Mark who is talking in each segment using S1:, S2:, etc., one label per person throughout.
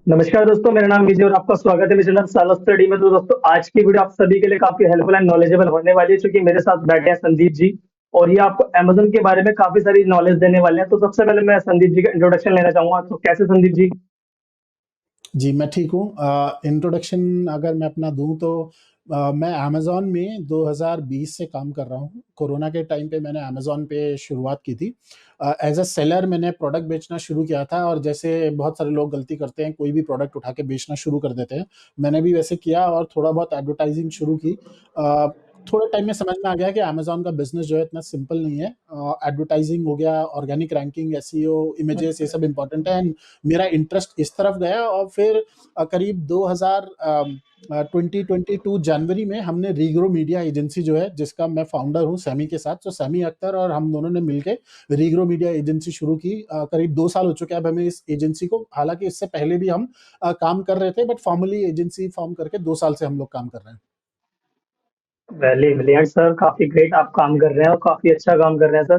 S1: नमस्कार दोस्तों, मेरा नाम विजय और आपका स्वागत है मेरे चैनल सालो स्टडी में। तो दोस्तों, आज की वीडियो आप सभी के लिए काफी हेल्पफुल एंड नॉलेजेबल होने वाली है, क्योंकि मेरे साथ बैठे हैं संदीप जी और ये आपको अमेज़न के बारे में काफी सारी नॉलेज देने वाले हैं। तो सबसे पहले मैं संदीप जी का इंट्रोडक्शन लेना चाहूंगा। तो कैसे संदीप जी?
S2: जी, मैं ठीक हूँ। इंट्रोडक्शन अगर मैं अपना दूँ तो मैं अमेज़न में 2020 से काम कर रहा हूँ। कोरोना के टाइम पे मैंने अमेज़न पे शुरुआत की थी। एज़ अ सेलर मैंने प्रोडक्ट बेचना शुरू किया था और जैसे बहुत सारे लोग गलती करते हैं, कोई भी प्रोडक्ट उठा के बेचना शुरू कर देते हैं। मैंने भी वैसे किया और थोड़ा बहुत एडवर्टाइज़िंग शुरू की। अ, थोड़े टाइम में समझ में आ गया कि अमेज़न का बिज़नेस जो है इतना सिंपल नहीं है। एडवर्टाइज़िंग हो गया, ऑर्गेनिक रैंकिंग, एसईओ, इमेजेस ये सब इम्पोर्टेंट है एंड मेरा इंटरेस्ट इस तरफ गया और फिर करीब 2022 जनवरी में हमने रीग्रो मीडिया एजेंसी जो है जिसका मैं फाउंडर हूँ सैमी के साथ, तो सैमी अख्तर और हम दोनों ने मिलके रीग्रो मीडिया एजेंसी शुरू की। करीब 2 साल हो चुके हैं अब हमें इस एजेंसी को। हालांकि इससे पहले भी हम काम कर रहे थे, बट फॉर्मली एजेंसी फॉर्म करके 2 साल से हम लोग काम कर रहे हैं।
S1: वेरी ब्रिलियंट सर, काफी ग्रेट आप काम कर रहे हैं और काफी अच्छा काम कर रहे हैं सर।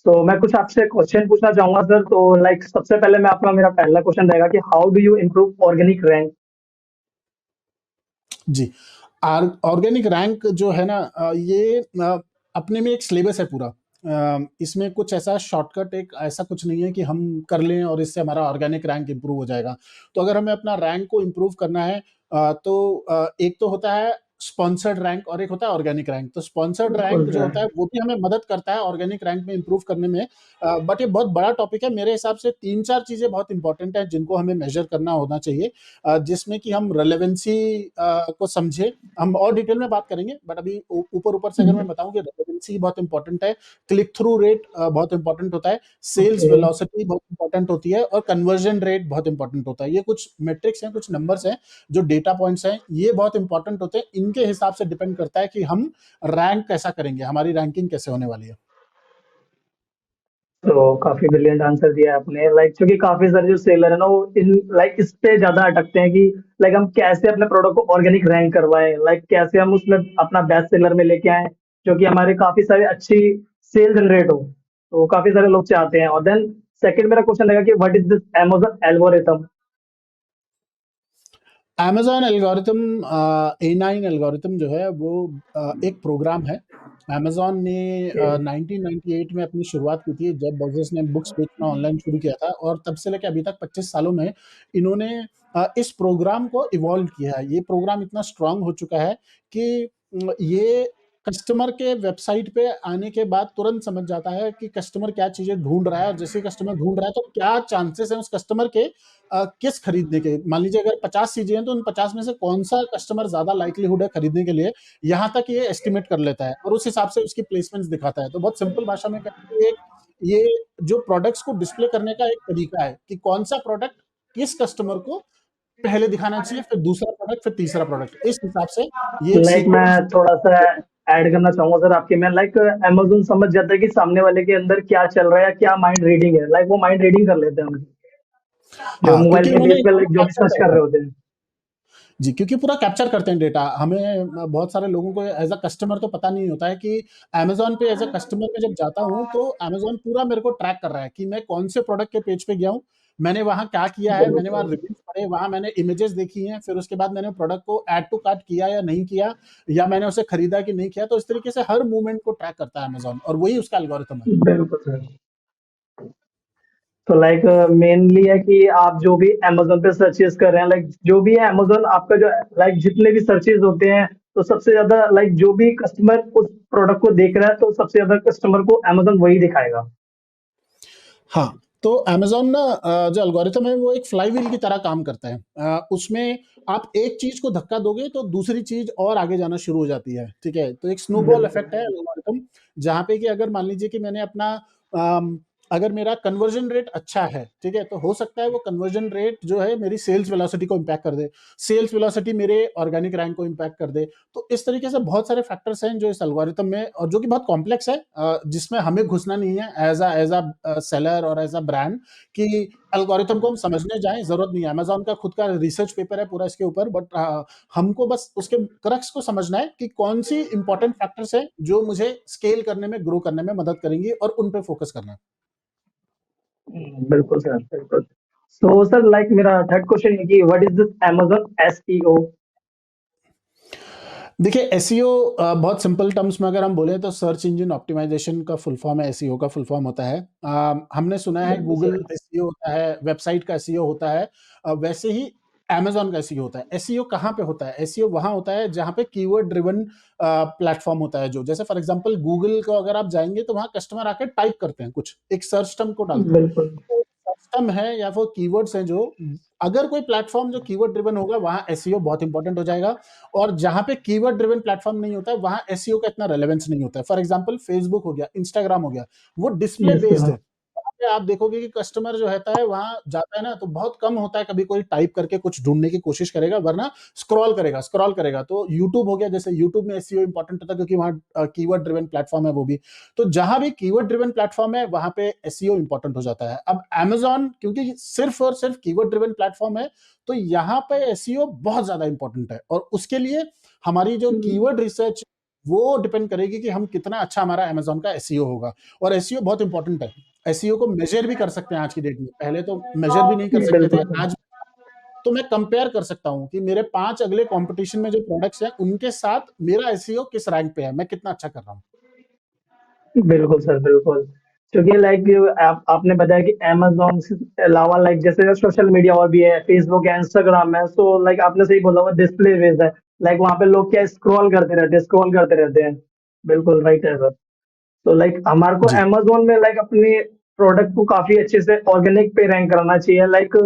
S1: तो मैं कुछ आपसे क्वेश्चन पूछना चाहूंगा सर। तो सबसे पहले मैं आपका मेरा पहला क्वेश्चन रहेगा कि how do you improve organic rank?
S2: जी, ऑर्गेनिक रैंक जो है ना, ये अपने में एक सिलेबस है पूरा। इसमें कुछ ऐसा शॉर्टकट एक ऐसा कुछ नहीं है कि हम कर लें और इससे हमारा ऑर्गेनिक रैंक इंप्रूव हो जाएगा। तो अगर हमें अपना रैंक को इंप्रूव करना है, तो एक तो होता है स्पॉन्सर्ड रैंक और एक होता है ऑर्गेनिक रैंक। तो स्पॉन्सर्ड
S1: बिल्कुल
S2: रैंक जो
S1: सर।
S2: होता है वो भी हमें मदद करता है ऑर्गेनिक रैंक में इंप्रूव करने में। बट ये बहुत बड़ा टॉपिक है। मेरे हिसाब से 3-4 चीज़ें बहुत इंपॉर्टेंट हैं जिनको हमें मेजर करना होना चाहिए, जिसमें कि हम रेलेवेंसी को समझे। हम और डिटेल में बात करेंगे, बट अभी ऊपर ऊपर से अगर मैं बताऊं कि रेलेवेंसी बहुत इंपॉर्टेंट है, क्लिक थ्रू रेट बहुत इंपॉर्टेंट होता है, सेल्स
S1: ओके।
S2: वेलोसिटी बहुत इंपॉर्टेंट होती है और कन्वर्जन रेट बहुत इंपॉर्टेंट होता है। ये कुछ मेट्रिक्स हैं, कुछ नंबर्स हैं, जो डेटा पॉइंट्स हैं, ये बहुत इंपॉर्टेंट होते हैं। इनके हिसाब से डिपेंड करता है कि हम रैंक कैसा करेंगे, हमारी रैंकिंग कैसे होने वाली है।
S1: तो काफी ब्रिलियंट आंसर दिया आपने। क्योंकि काफी सारे जो सेलर है ना, वो इन इस पे ज्यादा अटकते हैं कि हम कैसे अपने प्रोडक्ट को ऑर्गेनिक रैंक करवाएं, कैसे हम उसमें अपना बेस्ट सेलर में लेके आए, जो कि हमारे काफी सारे अच्छी सेल जनरेट हो। तो काफी सारे लोग चाहते हैं। और देन सेकंड मेरा क्वेश्चन रहेगा कि what is this Amazon algorithm?
S2: Amazon algorithm, A9 algorithm जो है वो एक प्रोग्राम है। अमेज़न ने 1998 में अपनी शुरुआत की थी जब बज़र्स ने बुक्स बेचना ऑनलाइन शुरू किया था, और तब से लेके अभी तक 25 सालों में इन्होंने इस प्रोग्राम को इवॉल्व किया है। ये प्रोग्राम इतना स्ट्रॉन्ग हो चुका है कि ये कस्टमर के वेबसाइट पे आने के बाद तुरंत समझ जाता है कि कस्टमर क्या चीज़ें ढूँढ रहा है, और जैसे कस्टमर ढूँढ रहा है तो क्या चांसेस हैं उस कस्टमर के किस खरीदने के। मान लीजिए अगर 50 चीजें हैं तो उन 50 में से कौन सा कस्टमर ज्यादा लाइक्लीहुड है खरीदने के लिए, यहाँ तक ये एस्टिमेट कर लेता है और उस हिसाब से उसकी प्लेसमेंट्स दिखाता है। तो बहुत सिंपल भाषा में कहें, ये जो प्रोडक्ट्स को डिस्प्ले करने का एक तरीका है कि कौन सा प्रोडक्ट किस कस्टमर को पहले दिखाना चाहिए, फिर दूसरा प्रोडक्ट, फिर तीसरा प्रोडक्ट। इस हिसाब से ये एक
S1: मैं
S2: सीक्वेंस।
S1: थोड़ा सा ऐड करना चाहूंगा सर आपके में। अमेज़न समझ जाता है कि सामने वाले के अंदर क्या चल रहा है या क्या माइंड रीडिंग है। वो माइंड रीडिंग कर लेते हैं हम, जो
S2: हाँ,
S1: मोबाइल
S2: क्योंकि
S1: के
S2: उन्होंने
S1: बेस पे जो भी
S2: कैप्चर
S1: सर्च कर
S2: करता
S1: रहे
S2: है।
S1: होते हैं।
S2: जी, क्योंकि पूरा कैप्चर करते हैं डेटा। हमें बहुत सारे लोगों को एज़ अ कस्टमर तो पता नहीं होता है कि अमेज़न पे एज़ अ कस्टमर मैं जब जाता हूँ, तो अमेज़न पूरा मेरे को ट्रैक कर रहा है कि मैं कौन से प्रोडक्ट के पेज पे गया हूँ, मैंने वहाँ क्या किया है, मैंने वहाँ
S1: बिल्कुल।
S2: रिव्यूज़ पढ़े, वहाँ मैंने इमेजेस देखी हैं, फिर उसके बाद मैंने प्रोडक्ट को ऐड टू कार्ट किया या नहीं किया, या मैंने उसे खरीदा कि नहीं किया। तो इस तरीके से हर मूवमेंट को ट्रैक करता है अमेज़न, और वही उसका एल्गोरिथम है।
S1: बिल्कुल सर। तो मेनली है कि आप जो भी अमेज़न पे सर्चेस कर रहे हैं, जो भी है अमेज़न आपका जो जितने भी सर्चेस होते हैं, तो सबसे ज्यादा जो भी कस्टमर उस प्रोडक्ट को देख रहा है, तो सबसे ज्यादा कस्टमर को अमेज़न वही दिखाएगा।
S2: हाँ, तो अमेज़न ना, जो एल्गोरिथम है वो एक फ्लाईव्हील की तरह काम करता है। उसमें आप एक चीज़ को धक्का दोगे तो दूसरी चीज़ और आगे जाना शुरू हो जाती है, ठीक है? तो एक स्नोबॉल इफ़ेक्ट है
S1: बिल्कुल।
S2: एल्गोरिथम, जहाँ पे कि अगर मान लीजिए कि मैंने अपना अम, अगर मेरा कन्वर्जन रेट अच्छा है, ठीक है? तो हो सकता है वो कन्वर्जन रेट जो है मेरी सेल्स वेलोसिटी को इम्पैक्ट कर दे। सेल्स वेलोसिटी मेरे ऑर्गेनिक रैंक को इम्पैक्ट कर दे। तो इस तरीके से बहुत सारे फैक्टर्स हैं जो इस एल्गोरिथम में, और जो कि बहुत कॉम्प्लेक्स है, जिसमें हमें घुसना नहीं है एज अ सेलर और एज अ ब्रांड, कि एल्गोरिथम को हम समझने जाएं, जरूरत नहीं है। अमेजोन का खुद का रिसर्च पेपर है पूरा इसके ऊपर, बट हमको बस उसके क्रक्स को समझना है कि कौन सी इंपॉर्टेंट फैक्टर्स हैं जो मुझे स्केल करने में, ग्रो करने में मदद करेंगी, और उन पे फोकस करना है।
S1: बिल्कुल सर, बिल्कुल। सो सर लाइक मेरा थर्ड क्वेश्चन है कि what is this Amazon SEO?
S2: देखिए एसईओ बहुत सिंपल टर्म्स में अगर हम बोले तो सर्च इंजन ऑप्टिमाइजेशन का फुल फॉर्म है, एसईओ का फुल फॉर्म होता है। हमने सुना है
S1: बिल्कुल
S2: गूगल
S1: सर।
S2: एसईओ होता है, वेबसाइट का एसईओ होता है, वैसे ही अमेज़न का एसईओ होता है। एसईओ कहाँ पे होता है? एसईओ वहाँ होता है जहाँ पे कीवर्ड ड्रिवन प्लेटफॉर्म होता है, जो जैसे फॉर एग्जांपल गूगल को अगर आप जाएँगे तो वहाँ कस्टमर आके टाइप करते हैं कुछ, एक सर्च टर्म को डालते हैं।
S1: बिल्कुल।
S2: तो कस्टम है या वो कीवर्ड्स हैं जो अगर कोई प्लेटफॉर्म जो कीवर्ड ड्रिवन होगा वहाँ एसईओ बहुत इंपॉर्टेंट हो जाएगा। और जहां पे कीवर्ड ड्रिवन प्लेटफॉर्म नहीं होता है वहां एसईओ का इतना रेलेवेंस नहीं होता है। फॉर एग्जांपल फेसबुक हो गया, इंस्टाग्राम हो गया, वो डिस्प्ले
S1: यस
S2: बेस्ड
S1: सर।
S2: है। वहां पे आप देखोगे कि कस्टमर जो रहता है वहां जाता है ना तो बहुत कम होता है कभी कोई टाइप करके कुछ ढूंढने की कोशिश करेगा, वरना स्क्रॉल करेगा। तो यूट्यूब हो गया, जैसे यूट्यूब में एसईओ इंपॉर्टेंट होता है क्योंकि वहां कीवर्ड ड्रिवन प्लेटफॉर्म है वो भी। तो जहां भी कीवर्ड ड्रिवन प्लेटफॉर्म है वहां पे एसईओ इंपॉर्टेंट हो जाता है। अब Amazon क्योंकि सिर्फ और सिर्फ कीवर्ड ड्रिवन प्लेटफॉर्म है, तो यहाँ पे एसईओ बहुत ज्यादा इंपॉर्टेंट है। और उसके लिए हमारी जो कीवर्ड रिसर्च वो डिपेंड करेगी कि हम कितना अच्छा हमारा अमेज़न का एसईओ होगा। और एसईओ बहुत इंपॉर्टेंट है। एसईओ को मेजर भी कर सकते हैं आज की डेट में, पहले तो मेजर भी नहीं कर सकते थे,
S1: बिल्कुल सर।
S2: आज तो मैं कंपेयर कर सकता हूं कि मेरे 5 अगले कंपटीशन में जो प्रोडक्ट्स हैं उनके साथ मेरा एसईओ किस रैंक पे है, मैं कितना अच्छा कर रहा हूं।
S1: बिल्कुल सर, बिल्कुल। क्योंकि लाइक आपने बताया कि अमेज़न से अलावा लाइक जैसे सोशल मीडिया और भी है, फेसबुक है, इंस्टाग्राम है, सो लाइक आपने सही बोला वो डिस्प्ले बेस्ड है। लाइक वहाँ पे लोग क्या स्क्रॉल करते रहते हैं। बिल्कुल राइट है सर। तो लाइक हमारे को
S2: जी
S1: अमेज़न में लाइक अपने प्रोडक्ट को काफ़ी अच्छे से ऑर्गेनिक पे रैंक करना चाहिए। लाइक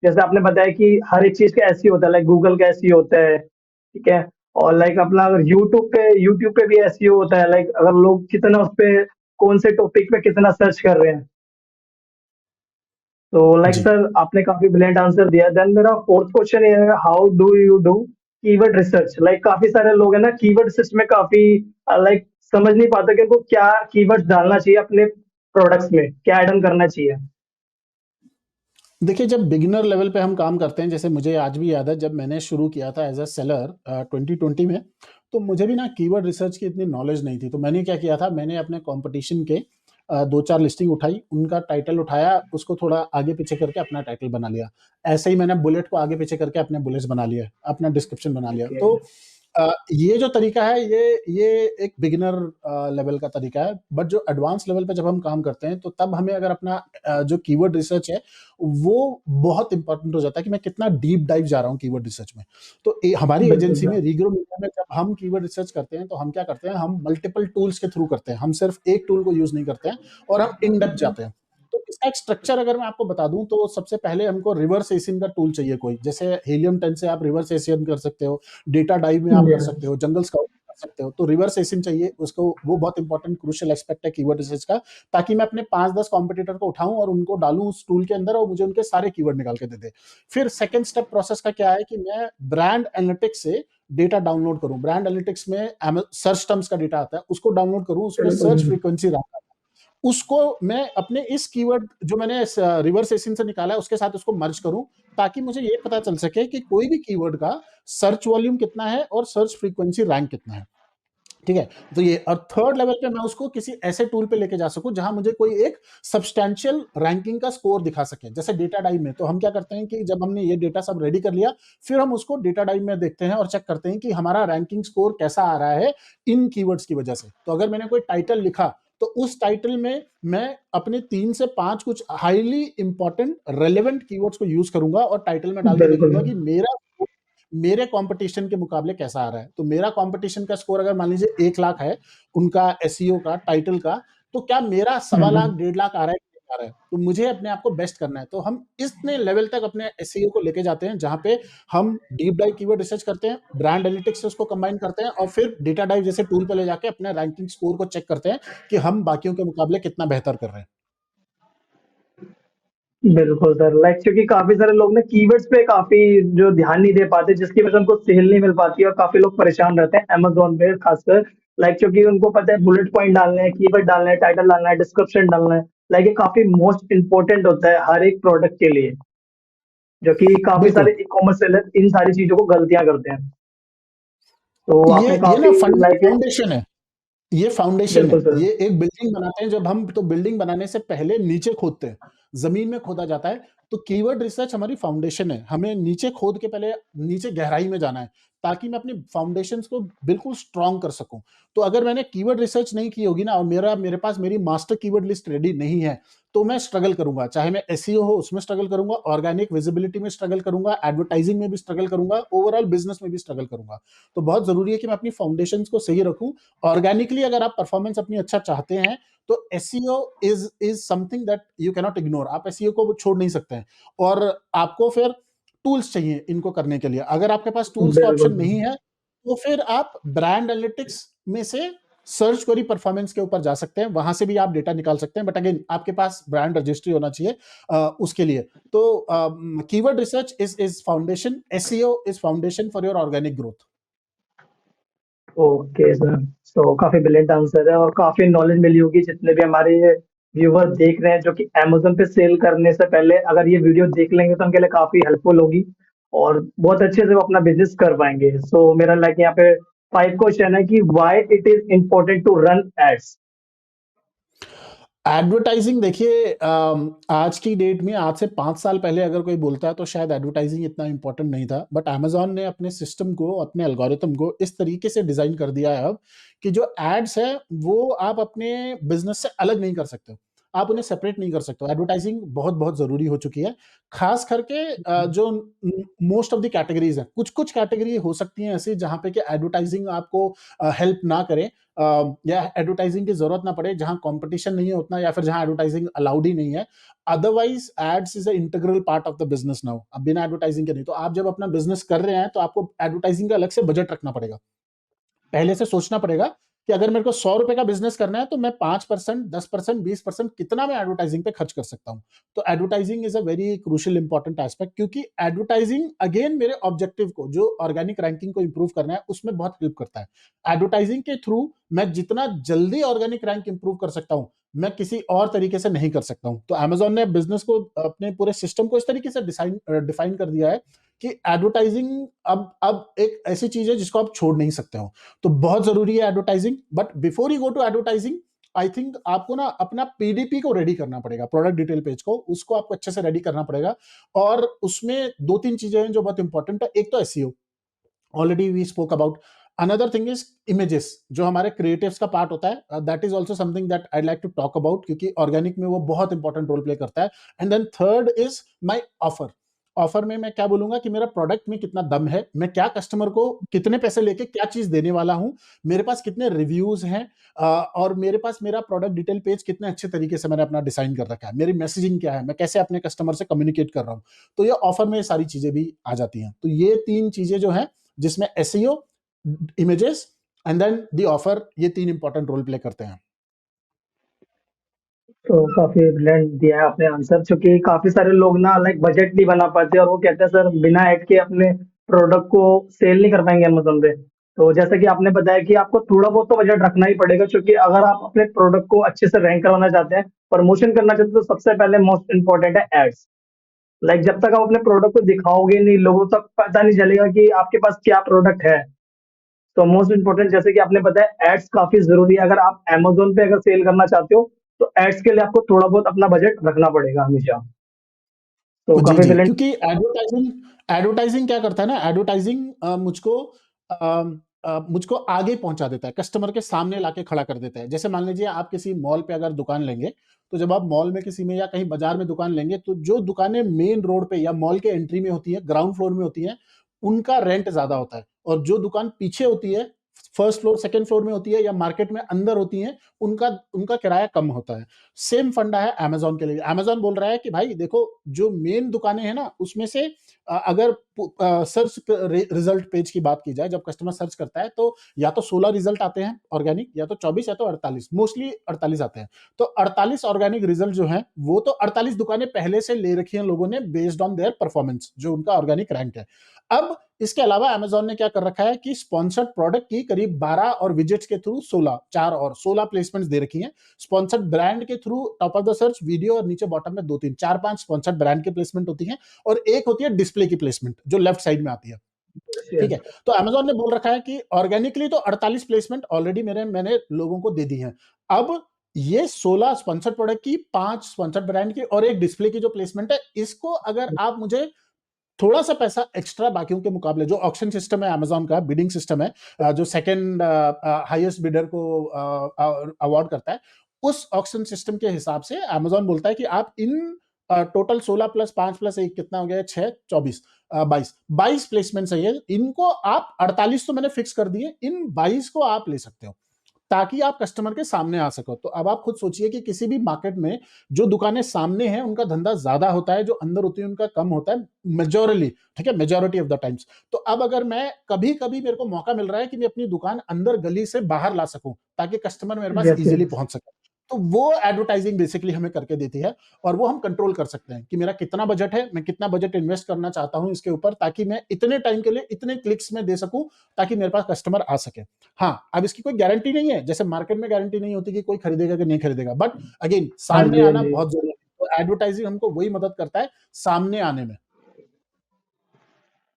S1: जैसे आपने बताया कि हर एक चीज़ का एसईओ होता है, लाइक गूगल का एसईओ होता है, ठीक है? और लाइक अपना अगर यूट्यूब पे भी एसईओ होता है, लाइक अगर लोग कितना उस पे कौन से टॉपिक पे कितना सर्च कर रहे हैं। तो लाइक
S2: जी।
S1: सर आपने काफी ब्रिलियंट आंसर दिया। देन मेरा फोर्थ क्वेश्चन ये है, how do you do keyword research? Like काफी सारे लोग हैं ना कीवर्ड रिसर्च में काफी लाइक समझ नहीं पाते कि उनको क्या कीवर्ड्स डालना चाहिए अपने प्रोडक्ट्स में, क्या ऐड ऑन करना चाहिए।
S2: देखिए, जब बिगिनर लेवल पे हम काम करते हैं, जैसे मुझे आज भी याद है जब मैंने शुरू किया था एज़ अ सेलर 2020 में, तो मुझे भी ना कीवर्ड रिसर्च की इतनी नॉलेज नहीं थी। तो मैंने क्या किया था, मैंने अपने कॉम्पिटिशन के 2-4 लिस्टिंग उठाई, उनका टाइटल उठाया, उसको थोड़ा आगे-पीछे करके अपना टाइटल बना लिया। ऐसे ही मैंने बुलेट को आगे-पीछे करके अपने बुलेट्स बना लिए, अपना डिस्क्रिप्शन बना लिया।
S1: ओके।
S2: तो ये जो तरीका है, ये एक बिगिनर लेवल का तरीका है। बट जो एडवांस लेवल पे जब हम काम करते हैं, तो तब हमें अगर अपना जो कीवर्ड रिसर्च है वो बहुत इंपॉर्टेंट हो जाता है कि मैं कितना डीप डाइव जा रहा हूँ कीवर्ड रिसर्च में। तो हमारी
S1: बिल्कुल
S2: एजेंसी
S1: सर।
S2: में रीग्रो मीडिया में जब हम कीवर्ड रिसर्च करते हैं तो हम क्या करते हैं, हम मल्टीपल टूल्स के थ्रू करते हैं। हम सिर्फ एक टूल को यूज नहीं करते हैं और हम इन डेप्थ जाते हैं। तो इसका एक स्ट्रक्चर अगर मैं आपको बता दूं तो सबसे पहले हमको रिवर्स एसियन का टूल चाहिए कोई, जैसे हीलियम 10 से आप रिवर्स एसियन कर सकते हो, डेटा डाइव में आप कर सकते
S1: यस।
S2: हो, जंगल स्काउट कर सकते हो। तो रिवर्स एसियन चाहिए उसको, वो बहुत इंपॉर्टेंट क्रूशियल एस्पेक्ट है कीवर्ड रिसर्च का, ताकि मैं अपने 5-10 कॉम्पिटिटर को उठाऊं और उनको डालूं उस टूल के अंदर और मुझे उनके सारे कीवर्ड निकाल के दे दे। फिर सेकंड स्टेप प्रोसेस का क्या है कि मैं ब्रांड एनालिटिक्स से डेटा डाउनलोड करूं। ब्रांड एनालिटिक्स में सर्च टर्म्स का डेटा आता है, उसको डाउनलोड करूं, उसमें सर्च
S1: बिल्कुल।
S2: फ्रीक्वेंसी रैंक आता है। उसको मैं अपने इस कीवर्ड जो मैंने रिवर्स एसियन से निकाला है उसके साथ उसको मर्ज करूं, ताकि मुझे ये पता चल सके कि कोई भी कीवर्ड का सर्च वॉल्यूम कितना है और सर्च फ्रीक्वेंसी रैंक कितना है। ठीक है? तो ये और थर्ड लेवल पे मैं उसको किसी ऐसे टूल पे लेके जा सकूं जहां मुझे कोई एक सब्सटैंशियल रैंकिंग का स्कोर दिखा सके। जैसे डेटा डाइव में तो हम क्या करते हैं कि जब हमने ये डेटा सब रेडी कर लिया, फिर हम उसको डेटा डाइव में देखते हैं और चेक करते हैं कि हमारा रैंकिंग स्कोर कैसा आ रहा है इन कीवर्ड्स की वजह से। तो अगर मैंने कोई टाइटल लिखा तो उस टाइटल में मैं अपने 3 से 5 कुछ हाईली इंपॉर्टेंट रेलेवेंट कीवर्ड्स को यूज करूंगा और टाइटल में डाल के
S1: बिल्कुल
S2: देखूंगा कि
S1: सर।
S2: मेरे कंपटीशन के मुकाबले कैसा आ रहा है। तो मेरा कंपटीशन का स्कोर अगर मान लीजिए 1 लाख है उनका एसईओ का टाइटल का, तो क्या मेरा 1.25 लाख 1.5 लाख आ रहा है कि नहीं आ रहा है। तो मुझे अपने आप को बेस्ट करना है। तो हम इतने लेवल तक अपने एसईओ को लेके जाते हैं जहां पे हम डीप डाइव कीवर्ड रिसर्च करते हैं, ब्रांड एनालिटिक्स से उसको कंबाइन करते हैं और फिर डेटा डाइव जैसे टूल पे ले जाके अपने रैंकिंग स्कोर को चेक करते हैं कि हम बाकियों के मुकाबले कितना बेहतर कर रहे हैं।
S1: बिल्कुल सर, लाइक क्योंकि काफी सारे लोग ना कीवर्ड्स पे काफी जो ध्यान नहीं दे पाते, जिसकी वजह से उनको सेल नहीं मिल पाती और काफी लोग परेशान रहते हैं अमेज़न पे खासकर। लाइक क्योंकि उनको पता है बुलेट पॉइंट डालने हैं, कीवर्ड डालना है, टाइटल डालना है, डिस्क्रिप्शन डालना है। लाइक ये काफी मोस्ट इंपोर्टेंट होता है हर एक प्रोडक्ट के लिए, जो कि काफी
S2: बिल्कुल।
S1: सारे ई-कॉमर्स सेलर इन सारी चीजों को गलतियां करते हैं। तो आपने
S2: ये ना
S1: काफी लाइक
S2: फाउंडेशन है। ये फाउंडेशन
S1: बिल्कुल
S2: है,
S1: सर।
S2: ये एक बिल्डिंग बनाते हैं जब हम, तो बिल्डिंग बनाने से पहले नीचे खोदते हैं। ज़मीन में खोदा जाता है, तो कीवर्ड रिसर्च हमारी फाउंडेशन है। हमें नीचे खोद के पहले नीचे गहराई में जाना है, ताकि मैं अपनी फाउंडेशंस को बिल्कुल स्ट्रॉन्ग कर सकूँ। तो अगर मैंने कीवर्ड रिसर्च नहीं की होगी ना और मेरे पास मेरी मास्टर कीवर्ड लिस्ट रेडी नहीं है, तो मैं स्ट्रगल करूँगा। चाहे मैं एसईओ हो उसमें स्ट्रगल करूँगा, ऑर्गेनिक विजिबिलिटी में स्ट्रगल करूँगा, एडवर्टाइजिंग में भी स्ट्रगल करूँगा, ओवरऑल बिज़नेस में भी स्ट्रगल करूँगा। तो बहुत ज़रूरी है कि मैं अपनी फाउंडेशंस को सही रखूँ। ऑर्गेनिकली अगर आप परफॉर्मेंस अपनी अच्छा चाहते हैं, तो SEO is something that you can not ignore. आप एसईओ को छोड़ नहीं सकते हैं और आपको फिर टूल्स चाहिए इनको करने के लिए। अगर आपके पास टूल्स का ऑप्शन
S1: बिल्कुल।
S2: नहीं है, तो फिर आप ब्रांड एनालिटिक्स में से सर्च क्वेरी परफॉर्मेंस के ऊपर जा सकते हैं, वहां से भी आप डेटा निकाल सकते हैं, बट अगेन आपके पास ब्रांड रजिस्ट्री होना चाहिए उसके लिए। तो keyword research is foundation, SEO is foundation for your organic growth.
S1: Okay sir, तो काफी ब्रिलियंट आंसर है और काफी नॉलेज मिली होगी जितने भी हमारे व्यूवर देख रहे हैं, जो कि अमेजोन पे सेल करने से पहले अगर ये वीडियो देख लेंगे तो उनके लिए काफी हेल्पफुल होगी और बहुत अच्छे से वो अपना बिजनेस कर पाएंगे। सो मेरा लाइक यहाँ पे 5 क्वेश्चन है कि why it is important to run ads.
S2: Advertising देखिए, आज की डेट में आज से 5 साल पहले अगर कोई बोलता है तो शायद एडवर्टाइजिंग इतना इंपॉर्टेंट नहीं था, बट अमेजोन ने अपने सिस्टम को, अपने एल्गोरिथम को इस तरीके से डिजाइन कर दिया है अब कि जो एड्स है वो आप अपने बिजनेस से अलग नहीं कर सकते हो, आप उन्हें सेपरेट नहीं कर सकते हो। एडवर्टाइजिंग बहुत बहुत जरूरी हो चुकी है, खास करके जो मोस्ट ऑफ द कैटेगरीज है। कुछ कुछ कैटेगरी हो सकती हैं ऐसी जहां पे कि एडवर्टाइजिंग आपको हेल्प ना करे, या एडवर्टाइजिंग की जरूरत ना पड़े, जहां कंपटीशन नहीं है उतना, या फिर जहां एडवर्टाइजिंग अलाउड ही नहीं है। Otherwise ads is a integral part of the business now. अब बिना एडवर्टाइजिंग के नहीं। तो आप जब अपना बिजनेस कर रहे हैं तो आपको एडवर्टाइजिंग का अलग से बजट रखना पड़ेगा। पहले से सोचना पड़ेगा कि अगर मेरे को 100 रुपए का बिजनेस करना है तो मैं 5%, 10%, 20% कितना मैं एडवर्टाइजिंग पे खर्च कर सकता हूं। तो advertising is a very crucial important aspect, क्योंकि एडवर्टाइजिंग अगेन मेरे ऑब्जेक्टिव को, जो ऑर्गेनिक रैंकिंग को इंप्रूव करना है, उसमें बहुत हेल्प करता है। एडवर्टाइजिंग के थ्रू मैं जितना जल्दी ऑर्गेनिक रैंक इंप्रूव कर सकता हूं, मैं किसी और तरीके से नहीं कर सकता हूं। तो अमेजोन ने बिजनेस को, अपने पूरे सिस्टम को इस तरीके से डिफाइन कर दिया है कि एडवर्टाइजिंग अब एक ऐसी चीज है जिसको आप छोड़ नहीं सकते हो। तो बहुत जरूरी है advertising. But before you go to advertising, I think आपको ना अपना पीडीपी को रेडी करना पड़ेगा, प्रोडक्ट डिटेल पेज को, उसको आपको अच्छे से रेडी करना पड़ेगा। और उसमें 2-3 चीजें हैं जो बहुत इंपॉर्टेंट है। एक तो SEO, already we spoke about. Another thing is images, जो हमारे क्रिएटिव्स का पार्ट होता है, that is also something that I like to talk about, क्योंकि ऑर्गेनिक में वो बहुत इंपॉर्टेंट रोल प्ले करता है। And then third is my offer. Offer में मैं क्या बोलूंगा कि मेरा प्रोडक्ट में कितना दम है, मैं क्या कस्टमर को कितने पैसे लेके क्या चीज देने वाला हूं, मेरे पास कितने रिव्यूज हैं, और मेरे पास मेरा प्रोडक्ट डिटेल पेज कितने अच्छे तरीके से मैंने अपना डिजाइन कर रखा है, मेरी मैसेजिंग क्या है, मैं कैसे अपने कस्टमर से कम्युनिकेट कर रहा हूं। तो ये ऑफर में ये सारी चीजें भी आ जाती हैं। तो ये 3 चीजें जो हैं, जिसमें SEO, images and then the offer, ये 3 इंपॉर्टेंट रोल प्ले करते हैं।
S1: तो काफी ब्रिलियंट दिया है आपने आंसर, क्योंकि काफी सारे लोग ना लाइक बजट नहीं बना पाते और वो कहते हैं सर बिना ऐड के अपने प्रोडक्ट को सेल नहीं कर पाएंगे अमेजोन पे। तो जैसे कि आपने बताया कि आपको थोड़ा बहुत तो बजट रखना ही पड़ेगा, क्योंकि अगर आप अपने प्रोडक्ट को अच्छे से रैंक करवाना चाहते हैं, प्रमोशन करना चाहते हैं, तो सबसे पहले मोस्ट इंपॉर्टेंट है एड्स। लाइक जब तक आप अपने प्रोडक्ट को दिखाओगे नहीं, लोगों तक पता नहीं चलेगा कि आपके पास क्या प्रोडक्ट है। तो मोस्ट इम्पोर्टेंट जैसे कि आपने बताया, एड्स काफी जरूरी है। अगर आप अमेजोन पे अगर सेल करना चाहते हो, तो एड्स के लिए आपको थोड़ा बहुत अपना बजट रखना पड़ेगा हमेशा। तो
S2: जी,
S1: काफी
S2: जी,
S1: ब्रिलियंट।
S2: क्योंकि एडवर्टाइजिंग एडवर्टाइजिंग क्या करता है ना, एडवर्टाइजिंग मुझको आगे पहुंचा देता है, कस्टमर के सामने लाके खड़ा कर देता है। जैसे मान लीजिए आप किसी मॉल पे अगर दुकान लेंगे, तो जब आप मॉल में किसी में या कहीं बाजार में दुकान लेंगे, तो जो दुकानें मेन रोड पे या मॉल के एंट्री में होती है, ग्राउंड फ्लोर में होती हैं, उनका रेंट ज्यादा होता है। और जो दुकान पीछे होती है, फर्स्ट फ्लोर, सेकंड फ्लोर में होती है या मार्केट में अंदर होती है, उनका उनका किराया कम होता है। सेम फंडा है अमेजोन के लिए। अमेजोन बोल रहा है कि भाई देखो, जो मेन दुकानें हैं ना, उसमें से अगर सर्च रिजल्ट पेज की बात की जाए, जब कस्टमर सर्च करता है, तो या तो 16 रिजल्ट आते हैं ऑर्गेनिक, या तो 24, या तो 48, मोस्टली 48 आते हैं। तो 48 ऑर्गेनिक रिजल्ट जो हैं, वो तो 48 दुकानें पहले से ले रखी हैं लोगों ने, बेस्ड ऑन देयर परफॉर्मेंस, जो उनका ऑर्गेनिक रैंक है। अब इसके अलावा अमेजोन ने क्या कर रखा है कि स्पॉन्सर्ड प्रोडक्ट की करीब 12 और विजिट्स के थ्रू 16, 4 और 16 प्लेसमेंट्स दे रखी हैं। स्पॉन्सर्ड ब्रांड के through top of the search video, और नीचे बॉटम में 2-3, 4-5 स्पॉन्सर्ड ब्रांड की प्लेसमेंट होती है, और एक होती है डिस्प्ले की प्लेसमेंट, जो लेफ्ट साइड में आती है। ठीक है। तो अमेजोन ने बोल रखा है कि ऑर्गेनिकली तो 48 प्लेसमेंट ऑलरेडी मैंने लोगों को दे दी है। अब ये 16 स्पॉन्सर्ड प्रोडक्ट की, 5 स्पॉन्सर्ड ब्रांड की और एक डिस्प्ले की जो प्लेसमेंट है, इसको अगर आप मुझे थोड़ा सा पैसा एक्स्ट्रा बाकियों के मुकाबले, जो ऑक्शन सिस्टम है अमेजोन का, बिडिंग सिस्टम है, जो सेकंड हाईएस्ट बिडर को अवार्ड करता है, उस ऑक्शन सिस्टम के हिसाब से अमेजोन बोलता है कि आप इन टोटल 16 प्लस 5 प्लस 1 कितना हो गया, 6 24 22 प्लेसमेंट है ये, इनको आप 48 तो मैंने फिक्स कर दिए, इन 22 को आप ले सकते हो ताकि आप कस्टमर के सामने आ सको। तो अब आप खुद सोचिए कि किसी भी मार्केट में जो दुकानें सामने हैं उनका धंधा ज्यादा होता है, जो अंदर होती है उनका कम होता है, मेजोरली, ठीक है, मेजोरिटी ऑफ द टाइम्स। तो अब अगर मैं कभी कभी मेरे को मौका मिल रहा है कि मैं अपनी दुकान अंदर गली से बाहर ला सकूं ताकि कस्टमर मेरे पास
S1: यस
S2: इजीली
S1: यस।
S2: पहुंच सके, तो वो एडवर्टाइजिंग बेसिकली हमें करके देती है। और वो हम कंट्रोल कर सकते हैं कि मेरा कितना बजट है, मैं कितना बजट इन्वेस्ट करना चाहता हूं इसके ऊपर, ताकि मैं इतने टाइम के लिए इतने क्लिक्स में दे सकूं ताकि मेरे पास कस्टमर आ सके। हाँ, अब इसकी कोई गारंटी नहीं है, जैसे मार्केट में गारंटी नहीं होती कि कोई खरीदेगा कि नहीं खरीदेगा, बट अगेन
S1: हाँ
S2: सामने
S1: जी हाँ
S2: आना
S1: जी।
S2: बहुत जरूरी है। तो एडवर्टाइजिंग हमको वही मदद करता है सामने आने में।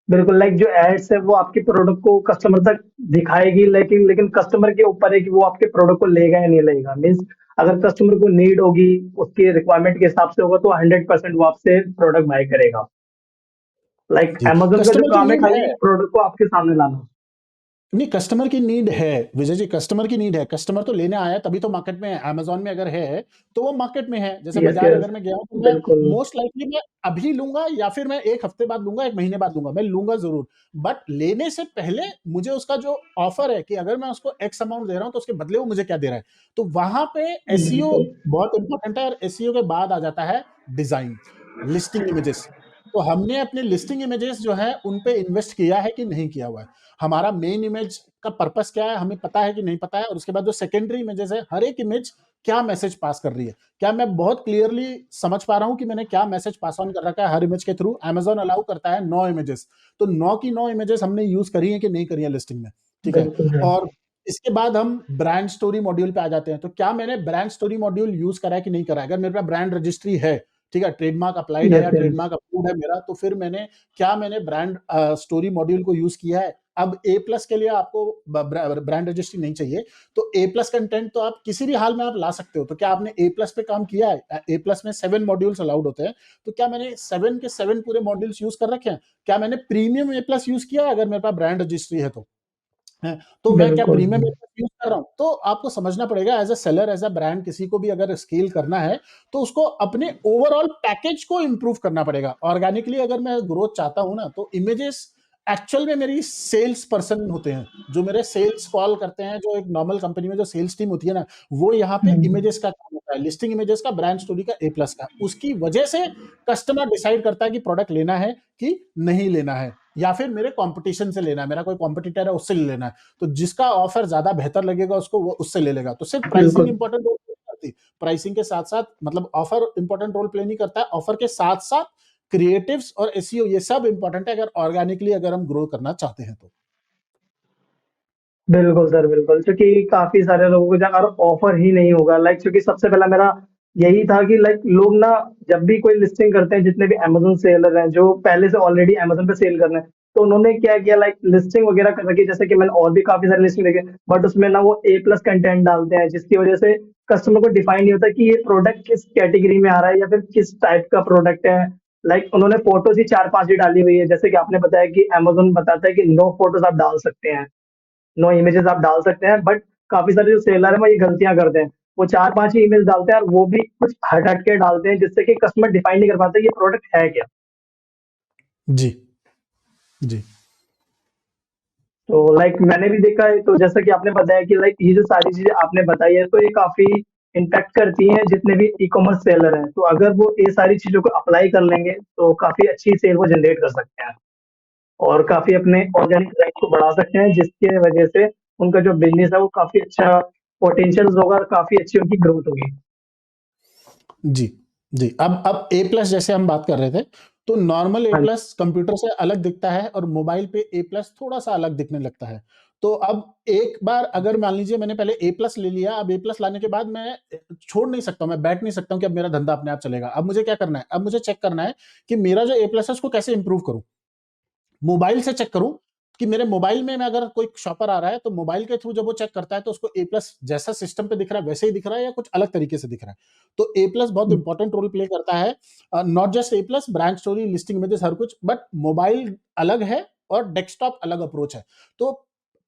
S1: बिल्कुल, लाइक जो एड्स है वो आपके प्रोडक्ट को कस्टमर तक दिखाएगी, लेकिन लेकिन कस्टमर के ऊपर है कि वो आपके प्रोडक्ट को लेगा या नहीं लेगा। मीन्स अगर कस्टमर को नीड होगी, उसकी रिक्वायरमेंट के हिसाब से होगा, तो 100% वो आपसे प्रोडक्ट बाय करेगा। लाइक
S2: जी,
S1: अमेज़न का जो
S2: कस्टमर की
S1: काम है
S2: नीड
S1: खाली
S2: है।
S1: प्रोडक्ट को आपके सामने लाना।
S2: नहीं, कस्टमर की नीड है विजय जी, कस्टमर की नीड है, कस्टमर तो लेने आया है, तभी तो मार्केट में है। अमेजोन में अगर है तो वो मार्केट में है। जैसे
S1: यस
S2: बाजार
S1: यस।
S2: अगर मैं गया हूं तो मैं
S1: बिल्कुल।
S2: मोस्ट लाइकली मैं अभी लूंगा या फिर मैं एक हफ्ते बाद लूंगा, एक महीने बाद लूंगा, मैं लूंगा जरूर। बट लेने से पहले मुझे उसका जो ऑफर है कि अगर मैं उसको एक्स अमाउंट दे रहा हूं तो उसके बदले वो मुझे क्या दे रहा है, तो वहां पे एसईओ
S1: बिल्कुल
S2: बहुत इंपॉर्टेंट है। और एसईओ के बाद आ जाता है डिजाइन, लिस्टिंग इमेजेस। तो हमने अपने लिस्टिंग इमेजेस जो है उन पे इन्वेस्ट किया है कि नहीं किया हुआ है, हमारा मेन इमेज का पर्पस क्या है हमें पता है कि नहीं पता है, और उसके बाद जो सेकेंडरी इमेजेस है, हर एक इमेज क्या मैसेज पास कर रही है, क्या मैं बहुत क्लियरली समझ पा रहा हूं कि मैंने क्या मैसेज पास ऑन कर रखा है हर इमेज के थ्रू। अमेजोन अलाउ करता है 9 इमेजेस, तो 9 की 9 इमेजेस हमने यूज करी है कि नहीं करी है लिस्टिंग में, ठीक है।
S1: बिल्कुल है।
S2: और इसके बाद हम ब्रांड स्टोरी मॉड्यूल पे आ जाते हैं। तो क्या मैंने ब्रांड स्टोरी मॉड्यूल यूज करा है कि नहीं करा है, अगर मेरे पास ब्रांड रजिस्ट्री है, ठीक है, ट्रेडमार्क अप्लाइड है या
S1: यस यस।
S2: ट्रेडमार्क अप्रूव्ड है मेरा, तो फिर मैंने ब्रांड स्टोरी मॉड्यूल को यूज किया है। अब ए प्लस के लिए आपको ब्रांड रजिस्ट्री नहीं चाहिए, तो ए प्लस कंटेंट तो आप किसी भी हाल में आप ला सकते हो। तो क्या आपने ए प्लस पे काम किया है, ए प्लस में 7 मॉड्यूल्स अलाउड होते हैं, तो क्या मैंने 7 के 7 पूरे मॉड्यूल्स यूज कर रखे हैं, क्या मैंने प्रीमियम ए प्लस यूज किया है, अगर मेरे पास ब्रांड रजिस्ट्री है तो है, तो मैं क्या
S1: बिल्कुल।
S2: प्रीमियम यूज कर रहा हूं। तो आपको समझना पड़ेगा as a seller, as a brand, किसी को भी अगर स्केल करना है तो उसको अपने ओवरऑल पैकेज को इंप्रूव करना पड़ेगा। ऑर्गेनिकली अगर मैं ग्रोथ चाहता हूं ना, तो इमेजेस एक्चुअल में मेरी सेल्स पर्सन होते हैं, जो मेरे सेल्स कॉल करते हैं, जो एक नॉर्मल कंपनी में जो सेल्स टीम होती है ना, वो यहाँ पे इमेजेस का काम होता है, लिस्टिंग इमेजेस का, ब्रांड स्टोरी का, ए प्लस का। उसकी वजह से कस्टमर डिसाइड करता है कि प्रोडक्ट लेना है कि नहीं लेना है, या फिर मेरे कंपटीशन से लेना है, मेरा कोई कॉम्पिटिटर है उससे ले लेना है। तो जिसका ऑफर ज्यादा बेहतर लगेगा उसको, वो उससे ले लेगा। तो सिर्फ प्राइसिंग
S1: बिल्कुल
S2: इंपॉर्टेंट रोल नहीं करती, प्राइसिंग के साथ साथ, मतलब ऑफर इंपॉर्टेंट रोल प्ले नहीं करता है, ऑफर के साथ साथ क्रिएटिव्स और एसईओ ये सब इंपॉर्टेंट है, अगर ऑर्गेनिकली अगर हम ग्रो करना चाहते हैं तो।
S1: बिल्कुल सर, बिल्कुल। क्योंकि काफ़ी सारे लोगों को अगर ऑफ़र ही नहीं होगा, लाइक क्योंकि सबसे पहला मेरा यही था कि लाइक लोग ना जब भी कोई लिस्टिंग करते हैं, जितने भी अमेज़न सेलर हैं, जो पहले से ऑलरेडी अमेज़न पे सेल कर रहे हैं, तो उन्होंने क्या किया, लाइक लिस्टिंग वगैरह कर रखी है। जैसे कि मैंने और भी काफ़ी सारी लिस्टिंग देखी है, बट उसमें ना वो ए प्लस कंटेंट डालते हैं, जिसकी वजह से कस्टमर को डिफाइन नहीं होता कि ये प्रोडक्ट किस कैटेगरी में आ रहा है या फिर किस टाइप का प्रोडक्ट है। लाइक उन्होंने फ़ोटोज़ ही 4-5 ही डाली हुई है। जैसे कि आपने बताया कि अमेज़न बताता है कि नो फ़ोटोज़ आप डाल सकते हैं। नो इमेजेस आप डाल सकते हैं, बट काफी सारे जो सेलर है वो ये गलतियां करते हैं। वो 4-5 ही इमेज डालते हैं और वो भी कुछ हट हट के डालते हैं, जिससे कि कस्टमर डिफाइन नहीं कर पाते ये प्रोडक्ट है क्या।
S2: जी जी
S1: तो लाइक मैंने भी देखा है, तो जैसा कि आपने बताया कि लाइक ये जो सारी चीजें आपने बताई है, तो ये काफी इम्पैक्ट करती हैं जितने भी ई कॉमर्स सेलर हैं। तो अगर वो ये सारी चीजों को अप्लाई कर लेंगे, तो काफी अच्छी सेल वो जनरेट कर सकते हैं और काफी अपने ऑर्गेनिक राइट को बढ़ा सकते हैं, जिसकी वजह से उनका जो बिजनेस है वो काफी अच्छा पोटेंशियल होगा और काफी अच्छी उनकी ग्रोथ होगी।
S2: जी जी। अब ए प्लस जैसे हम बात कर रहे थे, तो नॉर्मल ए
S1: हाँ जी।
S2: प्लस कंप्यूटर से अलग दिखता है और मोबाइल पे ए प्लस थोड़ा सा अलग दिखने लगता है। तो अब एक बार अगर मान लीजिए मैंने पहले ए प्लस ले लिया, अब ए प्लस लाने के बाद मैं छोड़ नहीं सकता हूं, मैं बैठ नहीं सकता हूं कि अब मेरा धंधा अपने आप चलेगा। अब मुझे क्या करना है, अब मुझे चेक करना है कि मेरा जो ए प्लस है उसको कैसे इंप्रूव करूं, मोबाइल से चेक करूं कि मेरे मोबाइल में अगर कोई शॉपर आ रहा है तो मोबाइल के थ्रू जब वो चेक करता है तो उसको ए प्लस जैसा सिस्टम पे दिख रहा है वैसे ही दिख रहा है या कुछ अलग तरीके से दिख रहा है। तो ए प्लस बहुत इंपॉर्टेंट रोल प्ले करता है, not just A plus, brand story, listing images, हर कुछ, बट मोबाइल अलग है और डेस्कटॉप अलग अप्रोच है। तो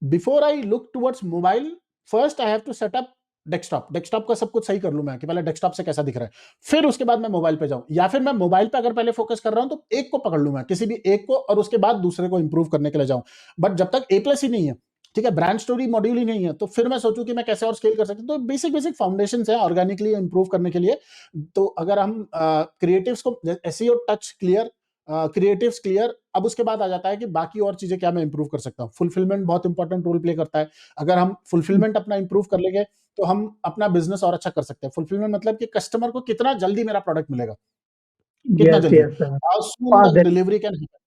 S2: before I look towards mobile, first I have to set up desktop. Desktop का सब कुछ सही कर लूं मैं कि पहले डेस्कटॉप से कैसा दिख रहा है, फिर उसके बाद मैं मोबाइल पे जाऊं, या फिर मैं मोबाइल पे अगर पहले फोकस कर रहा हूं तो एक को पकड़ लूं मैं, किसी भी एक को, और उसके बाद दूसरे को इंप्रूव करने के लिए जाऊं। बट जब तक ए प्लस ही नहीं है, ठीक है, ब्रांड स्टोरी मॉड्यूल ही नहीं है, तो फिर मैं सोचूं कि मैं कैसे और स्केल कर सकता हूं। तो बेसिक बेसिक फाउंडेशन है ऑर्गेनिकली इंप्रूव करने के लिए। तो अगर हम क्रिएटिव्स को, SEO touch clear, creatives clear, अब उसके बाद आ जाता है कि बाकी और चीजें क्या मैं इंप्रूव कर सकता हूँ। फुलफिलमेंट बहुत इंपॉर्टेंट रोल प्ले करता है। अगर हम फुलफिलमेंट अपना इंप्रूव कर लेंगे तो हम अपना बिजनेस और अच्छा कर सकते हैं। फुलफिलमेंट मतलब कि कस्टमर को कितना जल्दी मेरा प्रोडक्ट मिलेगा, कितना
S1: यस
S2: जल्दी,
S1: यस सर।
S2: हाउ सून
S1: हाँ
S2: the delivery can happen.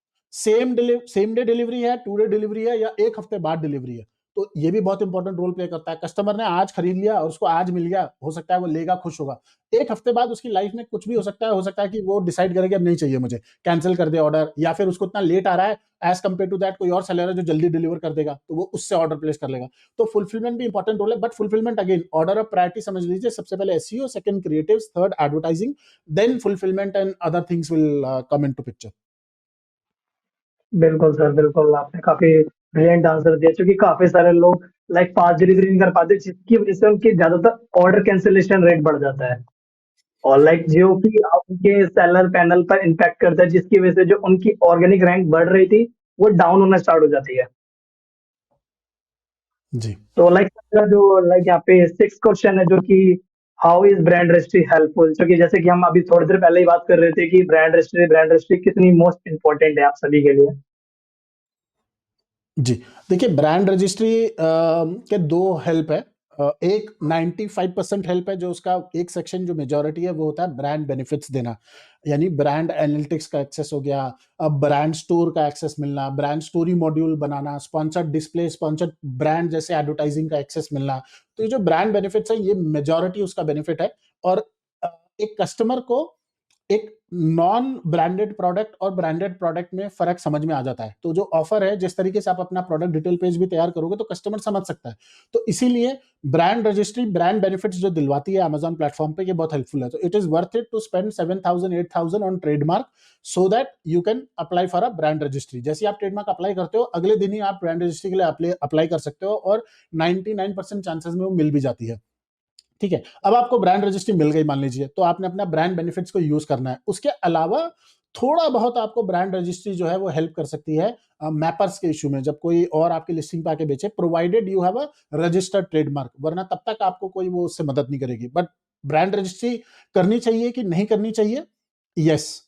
S2: Same day delivery है, 2 डे डिलीवरी है, या एक हफ्ते बाद डिलीवरी है, तो ये भी बहुत इंपॉर्टेंट रोल प्ले करता है। कस्टमर ने आज खरीद लिया और उसको आज मिल गया, हो सकता है वो लेगा, खुश होगा। एक हफ्ते बाद उसकी लाइफ में कुछ भी हो सकता है कि वो डिसाइड करे कि अब नहीं चाहिए मुझे, कैंसिल कर दे ऑर्डर, या फिर उसको इतना लेट आ रहा है एज कंपेयर टू दैट कोई और सेलर है जो जल्दी डिलीवर कर देगा, तो वो उससे ऑर्डर प्लेस कर लेगा। तो फुलफिलमेंट भी इंपॉर्टेंट रोल है, but fulfilment again order of priority समझ लीजिए, सबसे पहले SEO, second creatives, third advertising, then fulfilment and other things will come into picture.
S1: बिल्कुल सर, बिल्कुल आपने काफी ब्रिलियंट आंसर दिया, क्योंकि काफी सारे लोग लाइक फास्ट डिलीवरी नहीं कर पाते, जिसकी वजह से उनकी ज्यादातर ऑर्डर कैंसिलेशन रेट बढ़ जाता है, और लाइक जो कि उनके सेलर पैनल पर इम्पैक्ट करता है, जिसकी वजह से जो उनकी ऑर्गेनिक रैंक बढ़ रही थी वो डाउन होना स्टार्ट हो जाती है।
S2: जी
S1: तो लाइक जो लाइक यहाँ पे सिक्स क्वेश्चन है जो कि how is brand registry helpful, क्योंकि जैसे कि हम अभी थोड़ी देर पहले ही बात कर रहे थे कि ब्रांड रजिस्ट्री कितनी मोस्ट इंपॉर्टेंट है आप सभी के लिए।
S2: जी, देखिए ब्रांड रजिस्ट्री के दो हेल्प है। एक 95% हेल्प है, जो उसका एक सेक्शन जो मेजॉरिटी है वो होता है ब्रांड बेनिफिट्स देना, यानी ब्रांड एनालिटिक्स का एक्सेस हो गया, ब्रांड स्टोर का एक्सेस मिलना, ब्रांड स्टोरी मॉड्यूल बनाना, स्पॉन्सर्ड डिस्प्ले, स्पॉन्सर्ड ब्रांड जैसे एडवर्टाइजिंग का एक्सेस मिलना। तो ये जो ब्रांड बेनिफिट्स है, ये मेजॉरिटी उसका बेनिफिट है। और एक कस्टमर को एक नॉन ब्रांडेड प्रोडक्ट और ब्रांडेड प्रोडक्ट में फर्क समझ में आ जाता है। तो जो ऑफर है, जिस तरीके से आप अपना प्रोडक्ट डिटेल पेज भी तैयार करोगे तो कस्टमर समझ सकता है। तो इसीलिए ब्रांड रजिस्ट्री, ब्रांड बेनिफिट्स जो दिलवाती है अमेजॉन प्लेटफॉर्म पे, ये बहुत हेल्पफुल है। तो it is worth it to spend 7,000 8,000 on trademark, so that you can apply for a brand registry. जैसे आप ट्रेडमार्क अप्लाई करते हो, अगले दिन ही आप ब्रांड रजिस्ट्री के लिए अप्लाई कर सकते हो, और 99% चांसेस में वो मिल भी जाती है। ठीक है, अब आपको ब्रांड रजिस्ट्री मिल गई मान लीजिए, तो आपने अपना ब्रांड बेनिफिट्स को यूज करना है। उसके अलावा थोड़ा बहुत आपको ब्रांड रजिस्ट्री जो है वो हेल्प कर सकती है मैपर्स के इशू में, जब कोई और आपकी लिस्टिंग पे आके बेचे, provided you have a registered trademark, वरना तब तक आपको कोई वो उससे मदद नहीं करेगी। बट ब्रांड रजिस्ट्री करनी चाहिए कि नहीं करनी चाहिए? यस,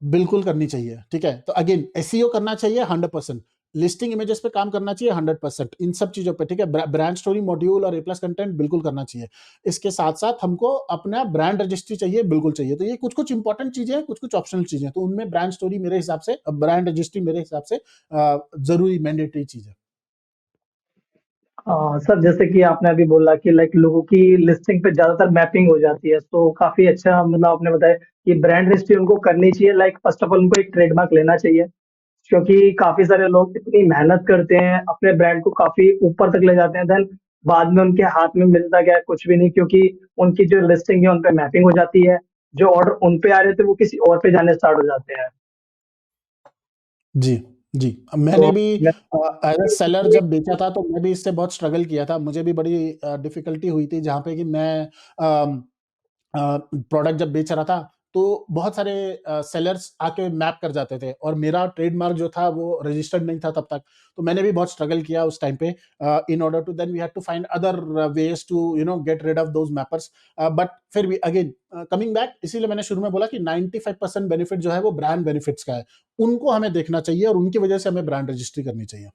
S2: बिल्कुल करनी चाहिए। ठीक है, तो अगेन एसईओ करना चाहिए 100%, लिस्टिंग इमेजेस पे काम करना चाहिए 100%, इन सब चीजों पे। ठीक है, ब्रांड स्टोरी मॉड्यूल और ए प्लस कंटेंट बिल्कुल करना चाहिए। इसके साथ साथ हमको अपना ब्रांड रजिस्ट्री चाहिए, बिल्कुल चाहिए। तो ये कुछ कुछ इंपॉर्टेंट चीजें हैं, कुछ कुछ ऑप्शनल चीजें हैं, तो उनमें ब्रांड स्टोरी मेरे हिसाब से, ब्रांड रजिस्ट्री मेरे हिसाब से जरूरी मैंडेटरी चीज है।
S1: सर जैसे कि आपने अभी बोला कि लाइक लोगों की लिस्टिंग पे ज्यादातर मैपिंग हो जाती है, तो काफी अच्छा मतलब आपने बताया कि ब्रांड रजिस्ट्री उनको करनी चाहिए। लाइक फर्स्ट ऑफ ऑल उनको एक ट्रेडमार्क लेना चाहिए, क्योंकि काफी सारे लोग इतनी मेहनत करते हैं अपने ब्रांड को काफी ऊपर तक ले जाते हैं, देन बाद में उनके हाथ में मिलता क्या है, कुछ भी नहीं, क्योंकि उनकी जो लिस्टिंग है उन पे मैपिंग हो जाती है, जो ऑर्डर उन पे आ रहे थे वो किसी और पे जाने स्टार्ट हो जाते हैं।
S2: जी, जी। मैंने
S1: तो
S2: भी
S1: मैं
S2: एज़ अ सेलर जब बेचा था, तो मैं भी इससे बहुत स्ट्रगल किया था। मुझे भी बड़ी डिफ़िकल्टी हुई थी, जहाँ पे कि मैं अम प्रोडक्ट जब बेच रहा था, तो बहुत सारे सेलर्स आके मैप कर जाते थे, और मेरा ट्रेडमार्क जो था वो रजिस्टर्ड नहीं था तब तक। तो मैंने भी बहुत स्ट्रगल किया उस टाइम पे, in order to, then we had to find other ways to get rid of those mappers. But फिर भी अगेन कमिंग बैक, इसीलिए मैंने शुरू में बोला कि 95% बेनिफिट जो है वो ब्रांड बेनिफिट्स का है। उनको हमें देखना चाहिए, और उनकी वजह से हमें ब्रांड रजिस्ट्री करनी चाहिए।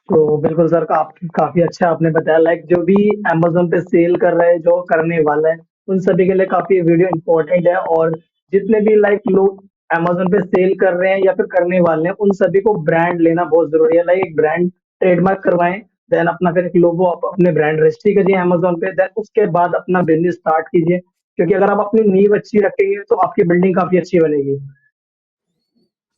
S1: तो बिल्कुल सर, काफी अच्छा आपने बताया। लाइक जो भी अमेज़न पे सेल कर रहे हैं, जो करने वाला है, उन सभी के लिए काफी वीडियो इम्पोर्टेंट है, और जितने भी लाइक लोग अमेज़न पे सेल कर रहे हैं या फिर करने वाले हैं, उन सभी को ब्रांड लेना बहुत जरूरी है। लाइक एक ब्रांड ट्रेडमार्क करवाएं, देन अपना फिर एक लोगो आप अपने ब्रांड रजिस्ट्री करिए अमेज़न पे, देन उसके बाद अपना बिजनेस स्टार्ट कीजिए, क्योंकि अगर आप अपनी नींव अच्छी रखेंगे तो आपकी बिल्डिंग काफी अच्छी बनेगी।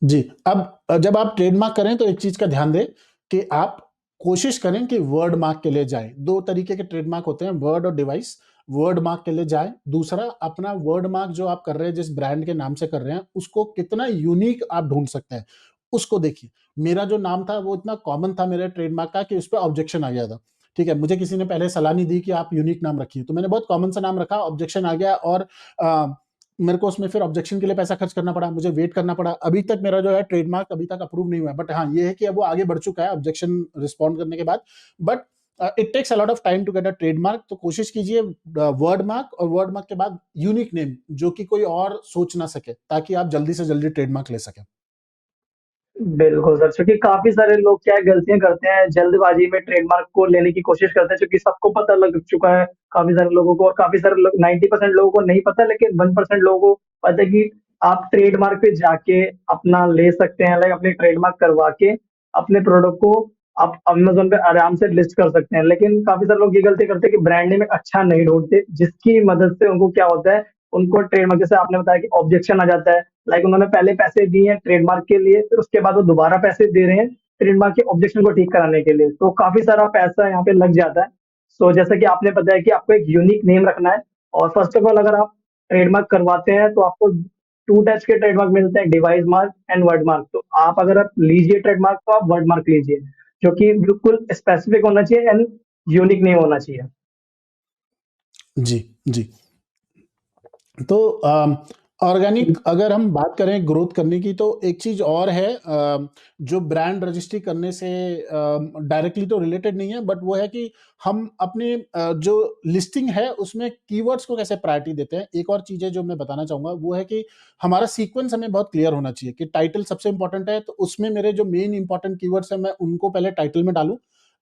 S2: जी, अब जब आप ट्रेडमार्क करें तो एक चीज़ का ध्यान दें कि आप कोशिश करें कि वर्ड मार्क के लिए जाएँ। 2 तरीके के ट्रेडमार्क होते हैं, वर्ड और डिवाइस। वर्ड मार्क के लिए जाएँ। दूसरा, अपना वर्ड मार्क जो आप कर रहे हैं, जिस ब्रांड के नाम से कर रहे हैं, उसको कितना यूनिक आप ढूँढ सकते हैं, उसको देखिए। मेरा जो नाम था वो इतना कॉमन था मेरे ट्रेडमार्क का कि उस पे ऑब्जेक्शन आ गया था। ठीक है? मुझे किसी ने पहले सलाह नहीं दी कि आप यूनिक नाम रखिए, तो मैंने बहुत कॉमन सा नाम रखा, ऑब्जेक्शन आ गया और अ मेरे को उसमें फिर ऑब्जेक्शन के लिए पैसा खर्च करना पड़ा, मुझे वेट करना पड़ा। अभी तक मेरा जो है ट्रेडमार्क अभी तक अप्रूव नहीं हुआ है। बट हाँ, ये है कि अब वो आगे बढ़ चुका है ऑब्जेक्शन रिस्पॉन्ड करने के बाद। But it takes a lot of time to get a trademark, तो कोशिश कीजिए वर्ड मार्क और वर्ड मार्क के बाद यूनिक नेम जो कि कोई और सोच ना सके, ताकि आप जल्दी से जल्दी ट्रेडमार्क ले सकें।
S1: बिल्कुल सर, क्योंकि काफ़ी सारे लोग क्या है गलतियाँ करते हैं, जल्दबाज़ी में ट्रेडमार्क को लेने की कोशिश करते हैं, क्योंकि सबको पता लग चुका है, काफ़ी सारे लोगों को, और काफ़ी सारे लोग 90% लोगों को नहीं पता, लेकिन 1% लोगों को पता है कि आप ट्रेडमार्क पे जाके अपना ले सकते हैं, लाइक अपने ट्रेडमार्क करवा के अपने प्रोडक्ट को आप अमेज़न पे आराम से लिस्ट कर सकते हैं। लेकिन काफ़ी सारे लोग ये गलती करते हैं कि ब्रांड नेम एक अच्छा नहीं ढूँढते, जिसकी मदद से उनको क्या होता है, उनको ट्रेडमार्क, जैसे आपने बताया कि ऑब्जेक्शन आ जाता है, लाइक उन्होंने पहले पैसे दिए हैं ट्रेडमार्क के लिए, फिर उसके बाद वो दोबारा पैसे दे रहे हैं ट्रेडमार्क के ऑब्जेक्शन को ठीक कराने के लिए, तो काफी सारा पैसा यहाँ पे लग जाता है। सो जैसा कि आपने बताया कि आपको एक यूनिक नेम रखना है, और फर्स्ट ऑफ ऑल अगर आप ट्रेडमार्क करवाते हैं तो आपको 2 टाइप्स के ट्रेडमार्क मिलते हैं, device mark and word mark. तो आप अगर आप लीजिए ट्रेडमार्क तो आप वर्ड मार्क लीजिए, जो कि बिल्कुल स्पेसिफिक होना चाहिए एंड यूनिक नेम होना चाहिए।
S2: जी, जी। तो ऑर्गेनिक अगर हम बात करें ग्रोथ करने की, तो एक चीज़ और है जो ब्रांड रजिस्ट्री करने से डायरेक्टली तो रिलेटेड नहीं है, बट वो है कि हम अपने जो लिस्टिंग है उसमें कीवर्ड्स को कैसे प्रायोरिटी देते हैं। एक और चीज़ है जो मैं बताना चाहूँगा, वो है कि हमारा सीक्वेंस हमें बहुत क्लियर होना चाहिए कि टाइटल सबसे इंपॉर्टेंट है, तो उसमें मेरे जो मेन इंपॉर्टेंट कीवर्ड्स हैं मैं उनको पहले टाइटल में डालूँ।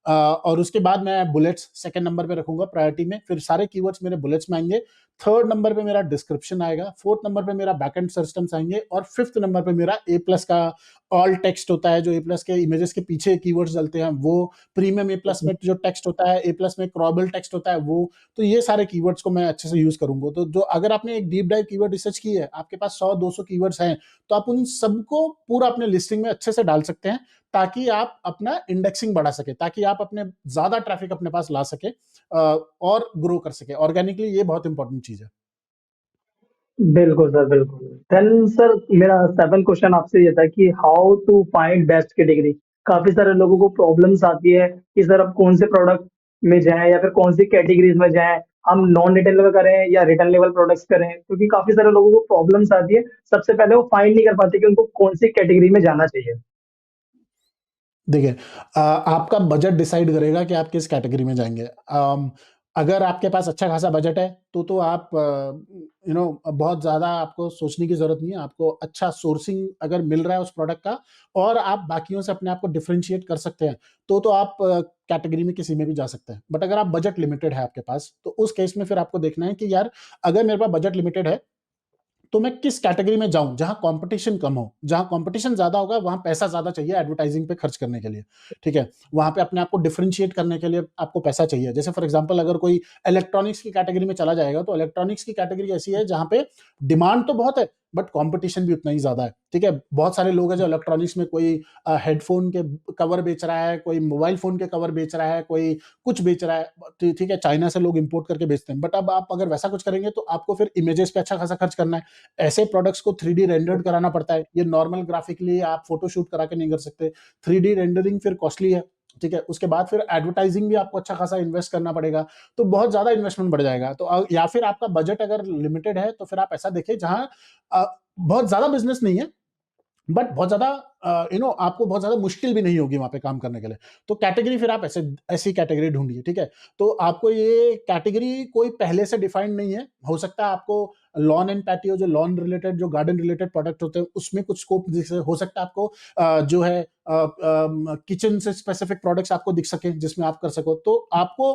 S2: और उसके बाद मैं बुलेट्स सेकंड नंबर पे रखूँगा प्रायोरिटी में, फिर सारे कीवर्ड्स मेरे बुलेट्स में आएँगे। थर्ड नंबर पे मेरा डिस्क्रिप्शन आएगा, फोर्थ नंबर पे मेरा बैकएंड सिस्टम्स आएँगे और फिफ्थ नंबर पे मेरा ए प्लस का ऑल टेक्स्ट होता है, जो ए प्लस के इमेजेस के पीछे कीवर्ड्स डलते हैं वो, प्रीमियम ए प्लस में जो टेक्स्ट होता है, ए प्लस में क्रॉबल टेक्स्ट होता है वो, तो ये सारे कीवर्ड्स को मैं अच्छे से यूज़ करूँगा। तो जो अगर आपने एक डीप डाइव कीवर्ड रिसर्च की है, आपके पास 100-200 कीवर्ड्स हैं, तो आप उन सबको पूरा अपने लिस्टिंग में अच्छे से डाल सकते हैं, ताकि आप अपना इंडेक्सिंग बढ़ा सकें, ताकि आप अपने ज़्यादा ट्रैफिक अपने पास ला सकें और ग्रो कर सकें। ऑर्गेनिकली ये बहुत इंपॉर्टेंट चीज़ है।
S1: बिल्कुल सर, बिल्कुल। देन सर, मेरा 7 क्वेश्चन आपसे ये था कि how to find best category? काफ़ी सारे लोगों को प्रॉब्लम्स आती है कि सर अब कौन से प्रोडक्ट में जाएँ या फिर कौन सी कैटेगरीज़ में जाएँ? हम नॉन रिटेल लेवल करें या रिटेल लेवल प्रोडक्ट्स करें? क्योंकि काफ़ी सारे लोगों को प्रॉब्लम्स आती है। सबसे पहले वो फाइंड नहीं कर पाते कि उनको कौन सी कैटेगरी में जाना चाहिए।
S2: देखिए आपका बजट डिसाइड करेगा कि आप किस कैटेगरी में जाएँगे। अगर आपके पास अच्छा खासा बजट है, तो आप बहुत ज़्यादा आपको सोचने की ज़रूरत नहीं है। आपको अच्छा सोर्सिंग अगर मिल रहा है उस प्रोडक्ट का और आप बाकियों से अपने आप को डिफरेंशिएट कर सकते हैं, तो आप कैटेगरी में किसी में भी जा सकते हैं। बट अगर आप बजट लिमिटेड है आपके पास, तो उस केस में फिर आपको देखना है कि यार अगर मेरे पास बजट लिमिटेड है, तो मैं किस कैटेगरी में जाऊँ जहाँ कॉम्पिटिशन कम हो। जहाँ कॉम्पिटिशन ज़्यादा होगा वहाँ पैसा ज़्यादा चाहिए एडवर्टाइज़िंग पे खर्च करने के लिए, ठीक है? वहाँ पे अपने आप को डिफरेंशिएट करने के लिए आपको पैसा चाहिए। जैसे फॉर एग्ज़ाम्पल अगर कोई इलेक्ट्रॉनिक्स की कैटेगरी में चला जाएगा, तो इलेक्ट्रॉनिक्स की कैटेगरी ऐसी है जहाँ पे डिमांड तो बहुत है, बट कॉम्पिटिशन भी उतना ही ज़्यादा है, ठीक है? बहुत सारे लोग हैं जो इलेक्ट्रॉनिक्स में कोई हेडफ़ोन के कवर बेच रहा है, कोई मोबाइल फ़ोन के कवर बेच रहा है, कोई कुछ बेच रहा है, ठीक है? चाइना से लोग इम्पोर्ट करके बेचते हैं। बट अब आप अगर वैसा कुछ करेंगे तो आपको फिर इमेजेस पे अच्छा खासा खर्च करना है। ऐसे प्रोडक्ट्स को 3D रेंडर्ड कराना पड़ता है। ये नॉर्मल ग्राफिकली आप फ़ोटो शूट करा के नहीं कर सकते। 3D रेंडरिंग फिर कॉस्टली है, ठीक है? उसके बाद फिर एडवर्टाइज़िंग भी आपको अच्छा खासा इन्वेस्ट करना पड़ेगा, तो बहुत ज़्यादा इन्वेस्टमेंट बढ़ जाएगा। तो या फिर आपका बजट अगर लिमिटेड है, तो फिर आप ऐसा देखिए जहाँ बहुत ज़्यादा बिज़नेस नहीं है, बट बहुत ज़्यादा आपको बहुत ज़्यादा मुश्किल भी नहीं होगी वहाँ पे काम करने के लिए। तो कैटेगरी फिर आप ऐसी कैटेगरी ढूँढिए, ठीक है? तो आपको ये कैटेगरी कोई पहले से डिफाइंड नहीं है। हो सकता है आपको लॉन एंड पैटियो जो लॉन रिलेटेड जो गार्डन रिलेटेड प्रोडक्ट होते हैं, उसमें कुछ स्कोप दिख हो सकता है आपको जो है किचन से स्पेसिफिक प्रोडक्ट्स आपको दिख सकें, जिसमें आप कर सको। तो आपको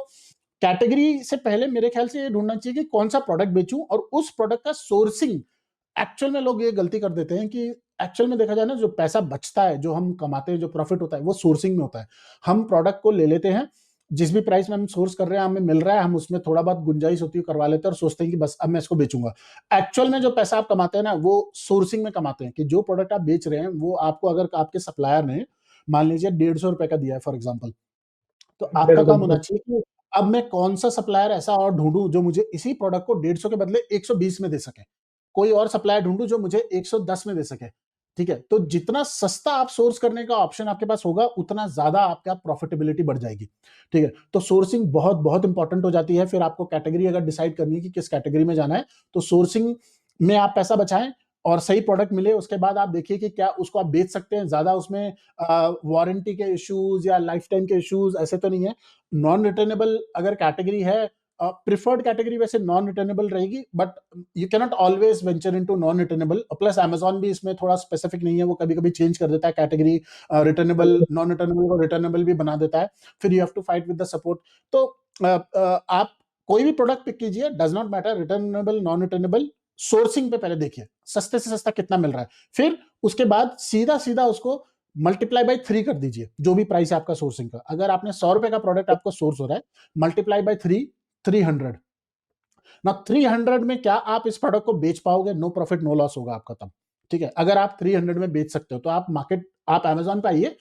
S2: कैटेगरी से पहले मेरे ख्याल से ये ढूँढना चाहिए कि कौन-सा प्रोडक्ट बेचूँ और उस प्रोडक्ट का सोर्सिंग एक्चुअल में लोग ये गलती कर देते हैं कि एक्चुअल में देखा जाए ना जो पैसा बचता है, जो हम कमाते हैं, जो प्रॉफिट होता है, वो सोर्सिंग में होता है। हम प्रोडक्ट को ले लेते हैं, जिस भी प्राइस में हम सोर्स कर रहे हैं, हमें मिल रहा है, हम उसमें थोड़ा बहुत गुंजाइश होती है करवा लेते हैं और सोचते हैं कि बस अब मैं इसको बेचूंगा। एक्चुअल में जो पैसा आप कमाते हैं ना, वो सोर्सिंग में कमाते हैं, कि जो प्रोडक्ट आप बेच रहे हैं वो आपको, अगर आपके सप्लायर ने मान लीजिए 150 रुपए का दिया है फॉर एग्जाम्पल, तो आपका काम
S1: बिल्कुल
S2: होना चाहिए कि अब मैं कौन सा सप्लायर ऐसा और ढूंढूं जो मुझे इसी प्रोडक्ट को 150 के बदले 120 में दे सके, कोई और सप्लायर ढूंढूं जो मुझे 110 में दे सके। ठीक है, तो जितना सस्ता आप सोर्स करने का ऑप्शन आपके पास होगा, उतना ज्यादा आपका प्रॉफिटेबिलिटी बढ़ जाएगी। ठीक है, तो सोर्सिंग बहुत बहुत इंपॉर्टेंट हो जाती है। फिर आपको कैटेगरी अगर डिसाइड करनी है कि किस कैटेगरी में जाना है, तो सोर्सिंग में आप पैसा बचाएं और सही प्रोडक्ट मिले, उसके बाद आप देखिए कि क्या उसको आप बेच सकते हैं। ज्यादा उसमें वारंटी के इश्यूज या लाइफ टाइम के इश्यूज ऐसे तो नहीं है। नॉन रिटर्नेबल अगर कैटेगरी है, प्रिफर्ड कैटेगरी वैसे नॉन रिटर्नेबल रहेगी, but you cannot always venture into non returnable. Plus Amazon भी इसमें थोड़ा स्पेसिफिक नहीं है, वो कभी कभी चेंज कर देता है कैटेगरी, रिटर्नेबल नॉन रिटर्नेबल को रिटर्नेबल भी बना देता है, फिर you have to fight with the support. तो आप कोई भी प्रोडक्ट पिक कीजिए, does not matter returnable non returnable, sourcing पे पहले देखिए सस्ते से सस्ता कितना मिल रहा है, फिर उसके बाद सीधा सीधा उसको मल्टीप्लाई बाई 3 कर दीजिए, जो भी प्राइस है आपका सोर्सिंग का। अगर आपने 100 रुपए का प्रोडक्ट आपको सोर्स हो रहा है, मल्टीप्लाई बाई 3, 300 ना। 300 में क्या आप इस प्रोडक्ट को बेच पाओगे? नो प्रॉफिट नो लॉस होगा आपका तब। ठीक है, अगर आप 300 में बेच सकते हो तो आप मार्केट, आप अमेजोन पे आइए,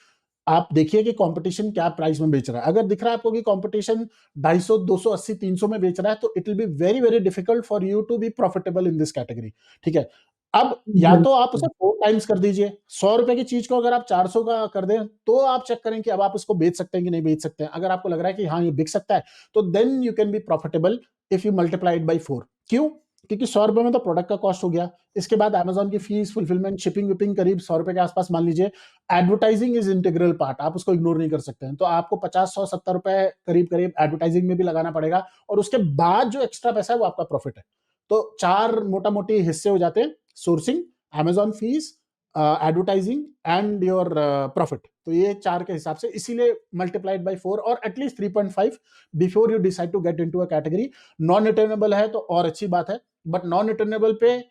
S2: आप देखिए कि कंपटीशन क्या प्राइस में बेच रहा है। अगर दिख रहा है आपको कि कंपटीशन 250, 280, 300 में बेच रहा है, तो it will be very very difficult for you to be profitable in this category. ठीक है, अब या तो आप उसे 4 टाइम्स कर दीजिए, 100 रुपए की चीज को अगर आप 400 का कर दें, तो आप चेक करें कि अब आप इसको बेच सकते हैं कि नहीं बेच सकते हैं। अगर आपको लग रहा है कि हाँ ये बिक सकता है, तो then you can be profitable if you multiply it by 4। क्यों? क्योंकि 100 रुपए में तो प्रोडक्ट का कॉस्ट हो गया, इसके बाद अमेजोन की फीस, फुलफिलमेंट, शिपिंग विपिंग करीब 100 रुपए के आसपास मान लीजिए। एडवर्टाइजिंग इज इंटीग्रल पार्ट, आप उसको इग्नोर नहीं कर सकते हैं, तो आपको 50, 100, 70 रुपए करीब करीब एडवर्टाइजिंग में भी लगाना पड़ेगा, और उसके बाद जो एक्स्ट्रा पैसा है वो आपका प्रॉफिट है। तो 4 मोटा मोटी हिस्से हो जाते हैं, sourcing, Amazon fees, advertising and your profit. तो ये 4 के हिसाब से, इसीलिए मल्टीप्लाइड बाई 4 और at least 3.5 before you decide to get into a category. Non returnable है तो और अच्छी बात है, बट नॉन रिटर्नेबल पे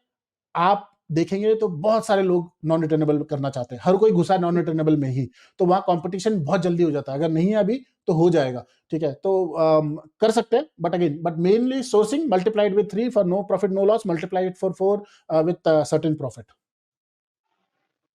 S2: आप देखेंगे तो बहुत सारे लोग नॉन रिटर्नेबल करना चाहते हैं, हर कोई घुसा नॉन रिटर्नेबल में ही, तो वहां कंपटीशन बहुत जल्दी हो जाता है। अगर नहीं है अभी तो हो जाएगा। ठीक है, तो कर सकते हैं, but again, but mainly sourcing multiplied with 3 for no profit no loss, multiplied for 4 with certain profit.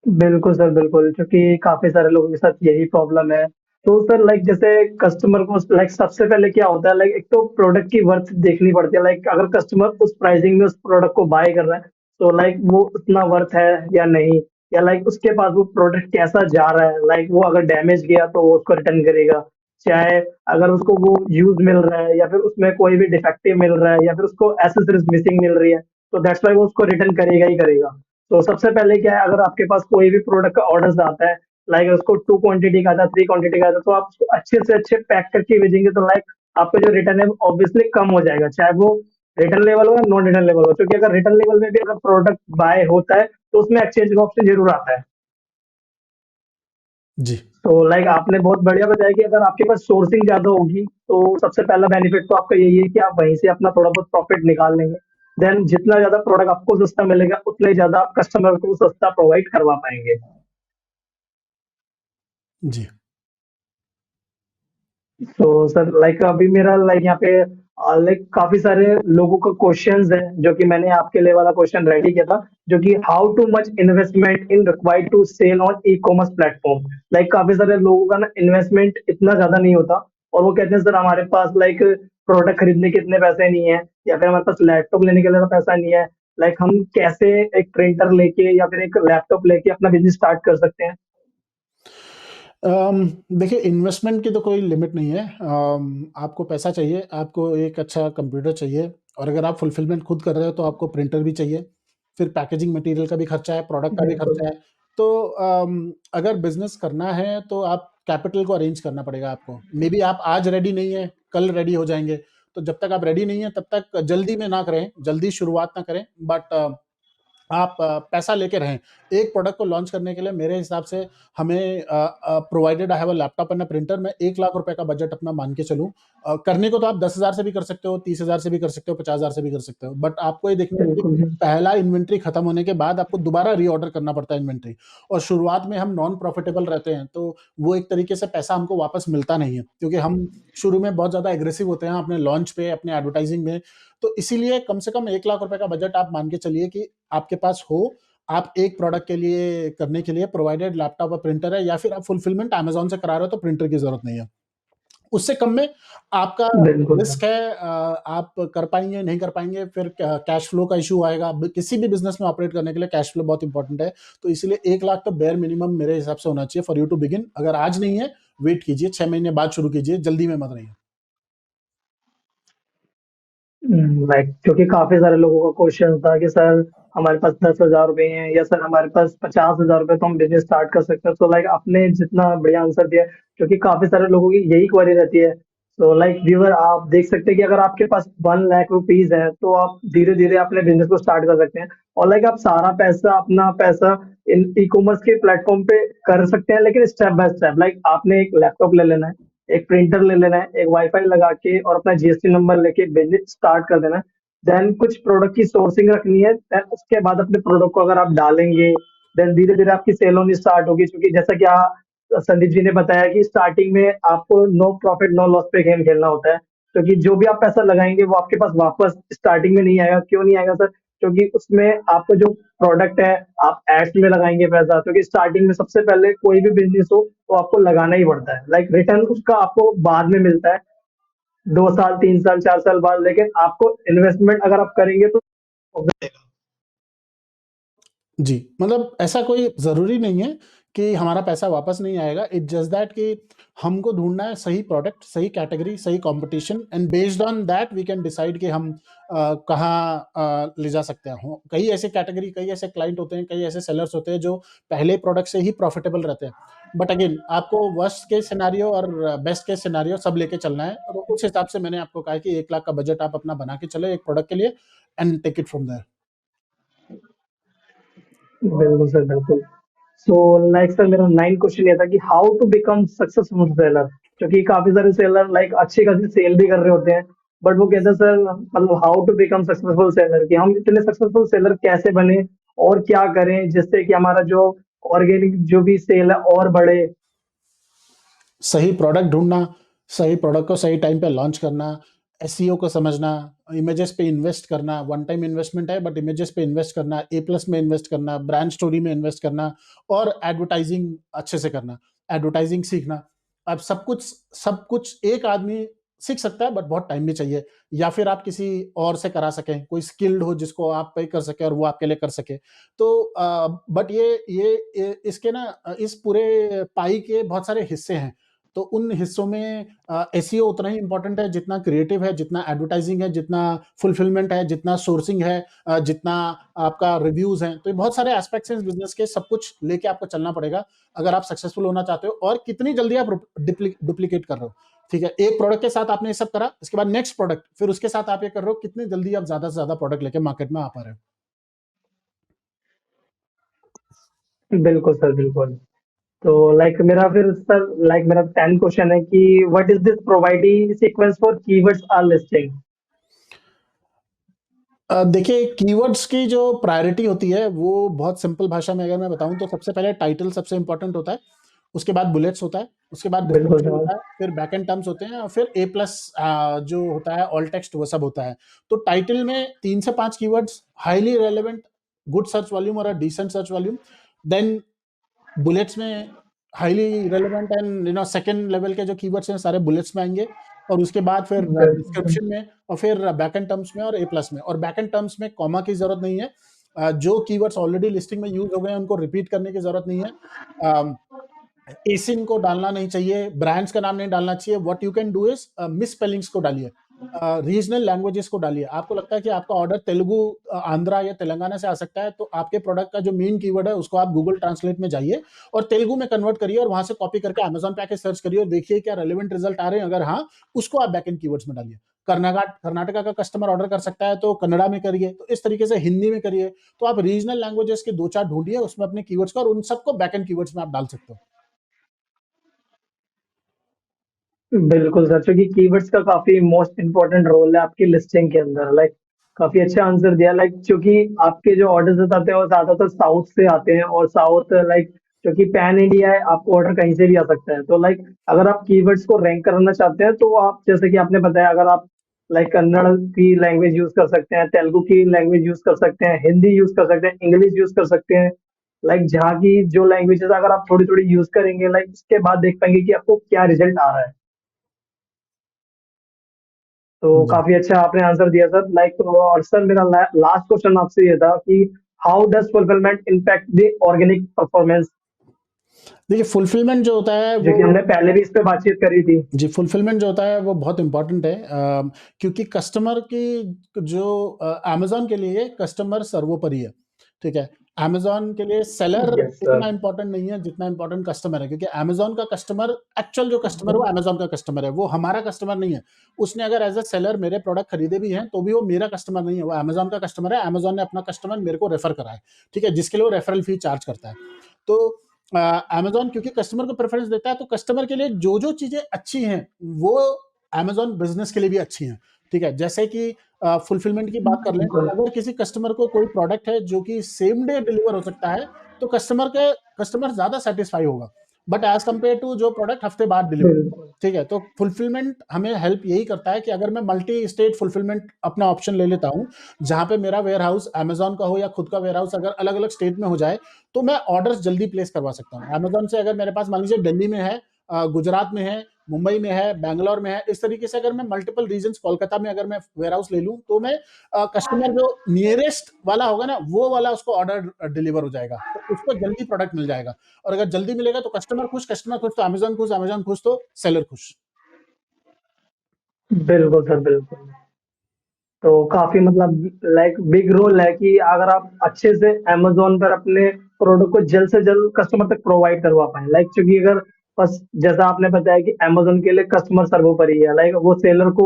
S1: बिल्कुल सर, बिल्कुल, क्योंकि काफी सारे लोगों के साथ यही प्रॉब्लम है। तो सर लाइक जैसे कस्टमर को लाइक सबसे पहले क्या होता है, लाइक एक तो प्रोडक्ट की वर्थ देखनी पड़ती है। लाइक अगर कस्टमर उस प्राइसिंग में उस प्रोडक्ट को बाय कर रहा है, तो लाइक वो उतना वर्थ है या नहीं, या लाइक उसके पास वो प्रोडक्ट कैसा जा रहा है। लाइक वो अगर डैमेज गया तो वो उसको रिटर्न करेगा, चाहे अगर उसको वो यूज मिल रहा है या फिर उसमें कोई भी डिफेक्टिव मिल रहा है या फिर उसको एसेसरीज मिसिंग मिल रही है, तो दैट्स वाई वो उसको रिटर्न करेगा ही करेगा। तो सबसे पहले क्या है, अगर आपके पास कोई भी प्रोडक्ट का ऑर्डर आता है, लाइक उसको 2 क्वांटिटी का आता है, 3 क्वांटिटी का आता है, तो आप उसको अच्छे से अच्छे पैक करके भेजेंगे, तो लाइक आपका जो रिटर्न है ऑब्वियसली कम हो जाएगा, चाहे वो रिटर्न लेवल हो या नॉन रिटर्न लेवल हो। क्योंकि अगर रिटर्न लेवल में भी अगर प्रोडक्ट बाय होता है, तो उसमें एक्सचेंज का ऑप्शन जरूर आता है।
S2: जी।
S1: तो लाइक आपने बहुत बढ़िया बताया कि अगर आपके पास सोर्सिंग ज्यादा होगी, तो सबसे पहला बेनिफिट तो आपका यही है कि आप वहीं से अपना थोड़ा बहुत प्रॉफिट निकाल लेंगे। देन जितना ज्यादा प्रोडक्ट आपको सस्ता मिलेगा, उतना ही ज्यादा आप कस्टमर को सस्ता प्रोवाइड करवा पाएंगे।
S2: जी।
S1: तो सर लाइक अभी मेरा लाइक यहाँ पे लाइक काफी सारे लोगों का क्वेश्चंस है, जो कि मैंने आपके लिए वाला क्वेश्चन रेडी किया था, जो कि how to much investment in required to sell on e commerce platform. Like काफी सारे लोगों का ना इन्वेस्टमेंट इतना ज्यादा नहीं होता, और वो कहते हैं सर हमारे पास लाइक प्रोडक्ट खरीदने के इतने पैसे नहीं है, या फिर हमारे पास लैपटॉप लेने के लिए पैसा नहीं है। लाइक हम कैसे एक प्रिंटर लेके या फिर एक लैपटॉप लेके अपना बिजनेस स्टार्ट कर सकते हैं?
S2: देखिए, इन्वेस्टमेंट की तो कोई लिमिट नहीं है। आपको पैसा चाहिए, आपको एक अच्छा कंप्यूटर चाहिए, और अगर आप फुलफिलमेंट खुद कर रहे हो तो आपको प्रिंटर भी चाहिए, फिर पैकेजिंग मटेरियल का भी खर्चा है, प्रोडक्ट का भी
S1: बिल्कुल।
S2: खर्चा है। तो अगर बिजनेस करना है तो आप कैपिटल को अरेंज करना पड़ेगा आपको। मे बी आप आज रेडी नहीं है, कल रेडी हो जाएंगे। तो जब तक आप रेडी नहीं है तब तक जल्दी में ना करें, जल्दी शुरुआत ना करें, बट आप पैसा लेके रहें। एक प्रोडक्ट को लॉन्च करने के लिए मेरे हिसाब से हमें provided I have a laptop and a printer, मैं ₹1,00,000 का बजट अपना मान के चलूँ। करने को तो आप 10,000 से भी कर सकते हो, 30,000 से भी कर सकते हो, 50,000 से भी कर सकते हो। बट आपको ये देखना है कि
S1: बिल्कुल
S2: पहला इन्वेंट्री खत्म होने के बाद आपको दोबारा रीऑर्डर करना पड़ता है इन्वेंट्री, और शुरुआत में हम नॉन प्रॉफिटेबल रहते हैं, तो वो एक तरीके से पैसा हमको वापस मिलता नहीं है, क्योंकि हम शुरू में बहुत ज़्यादा एग्रेसिव होते हैं अपने लॉन्च पे, अपने एडवर्टाइजिंग में। तो इसीलिए कम से कम ₹1,00,000 का बजट आप मान के चलिए कि आपके पास हो, आप एक प्रोडक्ट के लिए करने के लिए, प्रोवाइडेड लैपटॉप और प्रिंटर है, या फिर आप फुलफिलमेंट अमेज़न से करा रहे हो तो प्रिंटर की ज़रूरत नहीं है। उससे कम में आपका
S1: बिल्कुल
S2: रिस्क है, आप कर पाएँगे, नहीं कर पाएँगे, फिर कैश फ्लो का इश्यू आएगा। किसी भी बिज़नेस में ऑपरेट करने के लिए कैश फ्लो बहुत इंपॉर्टेंट है। तो इसीलिए 1,00,000 तो बेयर मिनिमम मेरे हिसाब से होना चाहिए फॉर यू टू बिगिन। अगर आज नहीं है, वेट कीजिए, 6 महीने बाद शुरू कीजिए, जल्दी में मत रहिए।
S1: लाइक क्योंकि काफी सारे लोगों का क्वेश्चन था कि सर हमारे पास 10,000 रुपए हैं या सर हमारे पास 50,000 रुपए तो हम बिजनेस स्टार्ट कर सकते हैं। तो लाइक आपने जितना बढ़िया आंसर दिया, क्योंकि काफी सारे लोगों की यही क्वेरी रहती है। तो लाइक व्यूअर आप देख सकते हैं कि अगर आपके पास 1 लाख रुपीज है तो आप धीरे धीरे अपने बिजनेस को स्टार्ट कर सकते हैं। और लाइक आप सारा पैसा अपना पैसा इन ई कॉमर्स के प्लेटफॉर्म पे कर सकते हैं, लेकिन स्टेप बाय स्टेप। लाइक आपने एक लैपटॉप ले लेना है, एक प्रिंटर ले लेना है, एक वाईफाई लगा के और अपना जीएसटी नंबर लेके बिजनेस स्टार्ट कर देना है। देन कुछ प्रोडक्ट की सोर्सिंग रखनी है, देन उसके बाद अपने प्रोडक्ट को अगर आप डालेंगे, देन धीरे धीरे आपकी सेल होनी स्टार्ट होगी। क्योंकि जैसा कि संदीप जी ने बताया कि स्टार्टिंग में आपको नो प्रॉफिट नो लॉस पे गेम खेलना होता है। क्योंकि जो भी आप पैसा लगाएंगे वो आपके पास वापस स्टार्टिंग में नहीं आएगा। क्यों नहीं आएगा सर? क्योंकि उसमें आपको जो प्रोडक्ट है, आप एड्स में लगाएंगे पैसा, क्योंकि स्टार्टिंग में सबसे पहले कोई भी बिजनेस हो तो आपको लगाना ही पड़ता है। लाइक रिटर्न उसका आपको बाद में मिलता है, 2 साल 3 साल 4 साल बाद, लेकिन आपको इन्वेस्टमेंट अगर आप करेंगे तो।
S2: जी, मतलब ऐसा कोई ज़रूरी नहीं है कि हमारा पैसा वापस नहीं आएगा। इट्स जस्ट दैट कि हमको ढूँढना है सही प्रोडक्ट, सही कैटेगरी, सही competition, and based on that we can decide कि हम कहाँ ले जा सकते हैं। कई ऐसे कैटेगरी, कई ऐसे क्लाइंट होते हैं, कई ऐसे सेलर्स होते हैं जो पहले प्रोडक्ट से ही प्रॉफिटेबल रहते हैं। बट अगेन आपको वर्स्ट केस सिनेरियो और बेस्ट केस सिनेरियो सब लेके चलना है, और उस हिसाब से मैंने आपको कहा है कि 1 लाख का बजट आप अपना बना के चलें एक प्रोडक्ट के लिए, and take it from there.
S1: बिल्कुल सर, बिल्कुल। सो लाइक सर मेरा 9 क्वेश्चन ये था कि how to become successful seller. क्योंकि काफी सारे सेलर लाइक अच्छी खासी सेल भी कर रहे होते हैं, बट वो कहते हैं सर मतलब how to become successful seller, कि हम इतने सक्सेसफुल सेलर कैसे बने और क्या करें जिससे कि हमारा जो ऑर्गेनिक जो भी सेल है और बढ़े।
S2: सही प्रोडक्ट ढूँढना, सही प्रोडक्ट को सही टाइम पे लॉन्च करना, एसईओ को समझना, इमेजेस पे इन्वेस्ट करना, वन टाइम इन्वेस्टमेंट है बट इमेजेस पे इन्वेस्ट करना, ए प्लस में इन्वेस्ट करना, ब्रांड स्टोरी में इन्वेस्ट करना, और एडवर्टाइजिंग अच्छे से करना, एडवर्टाइजिंग सीखना। अब सब कुछ एक आदमी सीख सकता है, बट बहुत टाइम भी चाहिए, या फिर आप किसी और से करा सकें, कोई स्किल्ड हो जिसको आप पे कर सके और वो आपके लिए कर सके। तो बट ये इसके ना इस पूरे पाई के बहुत सारे हिस्से हैं। तो उन हिस्सों में एसईओ उतना ही इम्पोर्टेंट है जितना क्रिएटिव है, जितना एडवर्टाइजिंग है, जितना फुलफिलमेंट है, जितना सोर्सिंग है, जितना आपका रिव्यूज हैं। तो ये बहुत सारे एस्पेक्ट्स हैं इस बिजनेस के, सब कुछ लेके आपको चलना पड़ेगा अगर आप सक्सेसफुल होना चाहते हो। और कितनी जल्दी आप डुप्लीकेट कर रहे हो, ठीक है, एक प्रोडक्ट के साथ आपने ये सब करा, इसके बाद नेक्स्ट प्रोडक्ट, फिर उसके साथ आप ये कर रहे हो, कितनी जल्दी आप ज्यादा से ज्यादा प्रोडक्ट लेके मार्केट में आ पा रहे हो।
S1: बिल्कुल सर, बिल्कुल। तो लाइक मेरा फिर सर लाइक मेरा 10 क्वेश्चन है कि what is this providing sequence for keywords or listing.
S2: देखिए, कीवर्ड्स की जो प्रायोरिटी होती है वो बहुत सिंपल भाषा में अगर मैं बताऊं तो सबसे पहले टाइटल सबसे इंपॉर्टेंट होता है, उसके बाद बुलेट्स होता है, उसके बाद
S1: बिल्कुल
S2: डिस्क्रिप्शन
S1: सर।
S2: होता है, फिर बैक एंड टर्म्स होते हैं, और फिर ए प्लस जो होता है ऑल टेक्स्ट वो सब होता है। तो टाइटल में 3 से 5 keywords, highly relevant, good search volume और decent search volume. Then bullets में highly relevant and second level के जो कीवर्ड्स हैं सारे बुलेट्स में आएंगे, और उसके बाद फिर
S1: बिल्कुल
S2: डिस्क्रिप्शन में, और फिर बैक एंड टर्म्स में और ए प्लस में। और बैक एंड टर्म्स में कॉमा की जरूरत नहीं है, जो कीवर्ड्स ऑलरेडी लिस्टिंग में यूज हो गए हैं उनको रिपीट करने की जरूरत नहीं है। एसिन को डालना नहीं चाहिए, ब्रांड्स का नाम नहीं डालना चाहिए। What you can do is miss spellings को डालिए, रीजनल लैंग्वेजेस को डालिए। आपको लगता है कि आपका ऑर्डर तेलुगु, आंध्रा या तेलंगाना से आ सकता है, तो आपके प्रोडक्ट का जो मेन कीवर्ड है उसको आप गूगल ट्रांसलेट में जाइए और तेलुगु में कन्वर्ट करिए, और वहां से कॉपी करके अमेजॉन पे आके सर्च करिए और देखिए क्या रेलेवेंट रिजल्ट आ रहे हैं। अगर हाँ, उसको आप बैक एंड कीवर्ड्स में डालिए। कर्नाटका का कस्टमर ऑर्डर कर सकता है तो कन्नड़ा में करिए, तो इस तरीके से हिंदी में करिए। तो आप रीजनल लैंग्वेजेस के 2-4 ढूँढिए, उसमें अपने कीवर्ड्स का और उन सबको बैकएंड कीवर्ड्स में आप डाल सकते हो।
S1: बिल्कुल सर, क्योंकि कीवर्ड्स का काफी मोस्ट इम्पोर्टेंट रोल है आपकी लिस्टिंग के अंदर। लाइक काफी अच्छा आंसर दिया। लाइक क्योंकि आपके जो ऑर्डर्स आते हैं वो ज्यादातर साउथ से आते हैं, और साउथ लाइक क्योंकि पैन इंडिया है, आपको ऑर्डर कहीं से भी आ सकता है। तो लाइक अगर आप कीवर्ड्स को रैंक करना चाहते हैं तो आप जैसे कि आपने बताया, अगर आप लाइक कन्नड़ की लैंग्वेज यूज कर सकते हैं, तेलुगु की लैंग्वेज यूज कर सकते हैं, हिंदी यूज कर सकते हैं, इंग्लिश यूज कर सकते हैं। लाइक जहाँ की जो लैंग्वेजेस अगर आप थोड़ी थोड़ी यूज करेंगे, लाइक उसके बाद देख पाएंगे कि आपको क्या रिजल्ट आ रहा है। तो
S2: जी।
S1: काफी अच्छा आपने आंसर दिया सर। लाइक और सर मेरा लास्ट क्वेश्चन आपसे ये था कि how does fulfilment impact the organic performance,
S2: देखिए फुलफिलमेंट जो होता है
S1: जो
S2: वो
S1: कि हमने पहले भी इस पे बातचीत करी थी।
S2: जी, फुलफिलमेंट जो होता है वो बहुत इम्पोर्टेंट है, क्योंकि कस्टमर की जो अमेज़न के लिए कस्टमर सर्वोपरि है, ठीक है? अमेज़न के लिए सेलर
S1: यस सर।
S2: इतना इम्पोर्टेंट नहीं है जितना इम्पोर्टेंट कस्टमर है, क्योंकि अमेज़न का कस्टमर एक्चुअल जो कस्टमर है वो अमेज़न का कस्टमर है, वो हमारा कस्टमर नहीं है। उसने अगर एज़ अ सेलर मेरे प्रोडक्ट खरीदे भी हैं, तो भी वो मेरा कस्टमर नहीं है, वो अमेज़न का कस्टमर है। अमेज़न ने अपना कस्टमर मेरे को रेफर करा है, ठीक है? जिसके लिए वो रेफरल फी चार्ज करता है। तो अमेज़न क्योंकि कस्टमर को प्रेफ़रेंस देता है, तो कस्टमर के लिए जो-जो चीज़ें अच्छी हैं, वो अमेज़न बिज़नेस के लिए भी अच्छी हैं, ठीक है? जैसे कि फुलफिलमेंट की बात कर लें,
S1: बिल्कुल
S2: अगर किसी कस्टमर को कोई प्रोडक्ट है जो कि सेम डे डिलीवर हो सकता है, तो कस्टमर ज़्यादा सैटिस्फाई होगा। बट एज़ कंपेयर टू जो प्रोडक्ट हफ्ते बाद डिलीवर होगा,
S1: बिल्कुल।
S2: ठीक है? तो फुलफिलमेंट हमें हेल्प यही करता है कि अगर मैं मल्टी स्टेट फुलफिलमेंट अपना ऑप्शन ले लेता हूँ, जहाँ पे मेरा वेयरहाउस अमेज़न का हो या खुद का वेयरहाउस अगर अलग-अलग स्टेट में हो जाए, तो मैं ऑर्डर्स जल्दी प्लेस करवा सकता हूँ। अमेज़न से अगर मेरे पास मान लीजिए दिल्ली में है, गुजरात में है, मुंबई में है, बैंगलोर में है, इस तरीके से अगर मैं मल्टीपल रीजन्स कोलकाता में अगर मैं वेयरहाउस ले लूँ, तो मैं कस्टमर जो नियरेस्ट वाला होगा ना, वो वाला उसको ऑर्डर डिलीवर हो जाएगा। तो उसको जल्दी प्रोडक्ट मिल जाएगा, और अगर जल्दी मिलेगा तो कस्टमर खुश तो अमेज़न खुश तो सेलर खुश।
S1: बिल्कुल सर, बिल्कुल। तो काफी मतलब लाइक बिग रोल है कि अगर आप अच्छे से अमेज़न पर अपने प्रोडक्ट को जल्द से जल्द कस्टमर तक प्रोवाइड करवा पाएँ। लाइक क्योंकि अगर बस जैसा आपने बताया कि अमेज़न के लिए कस्टमर सर्वोपरि है। लाइक वो सेलर को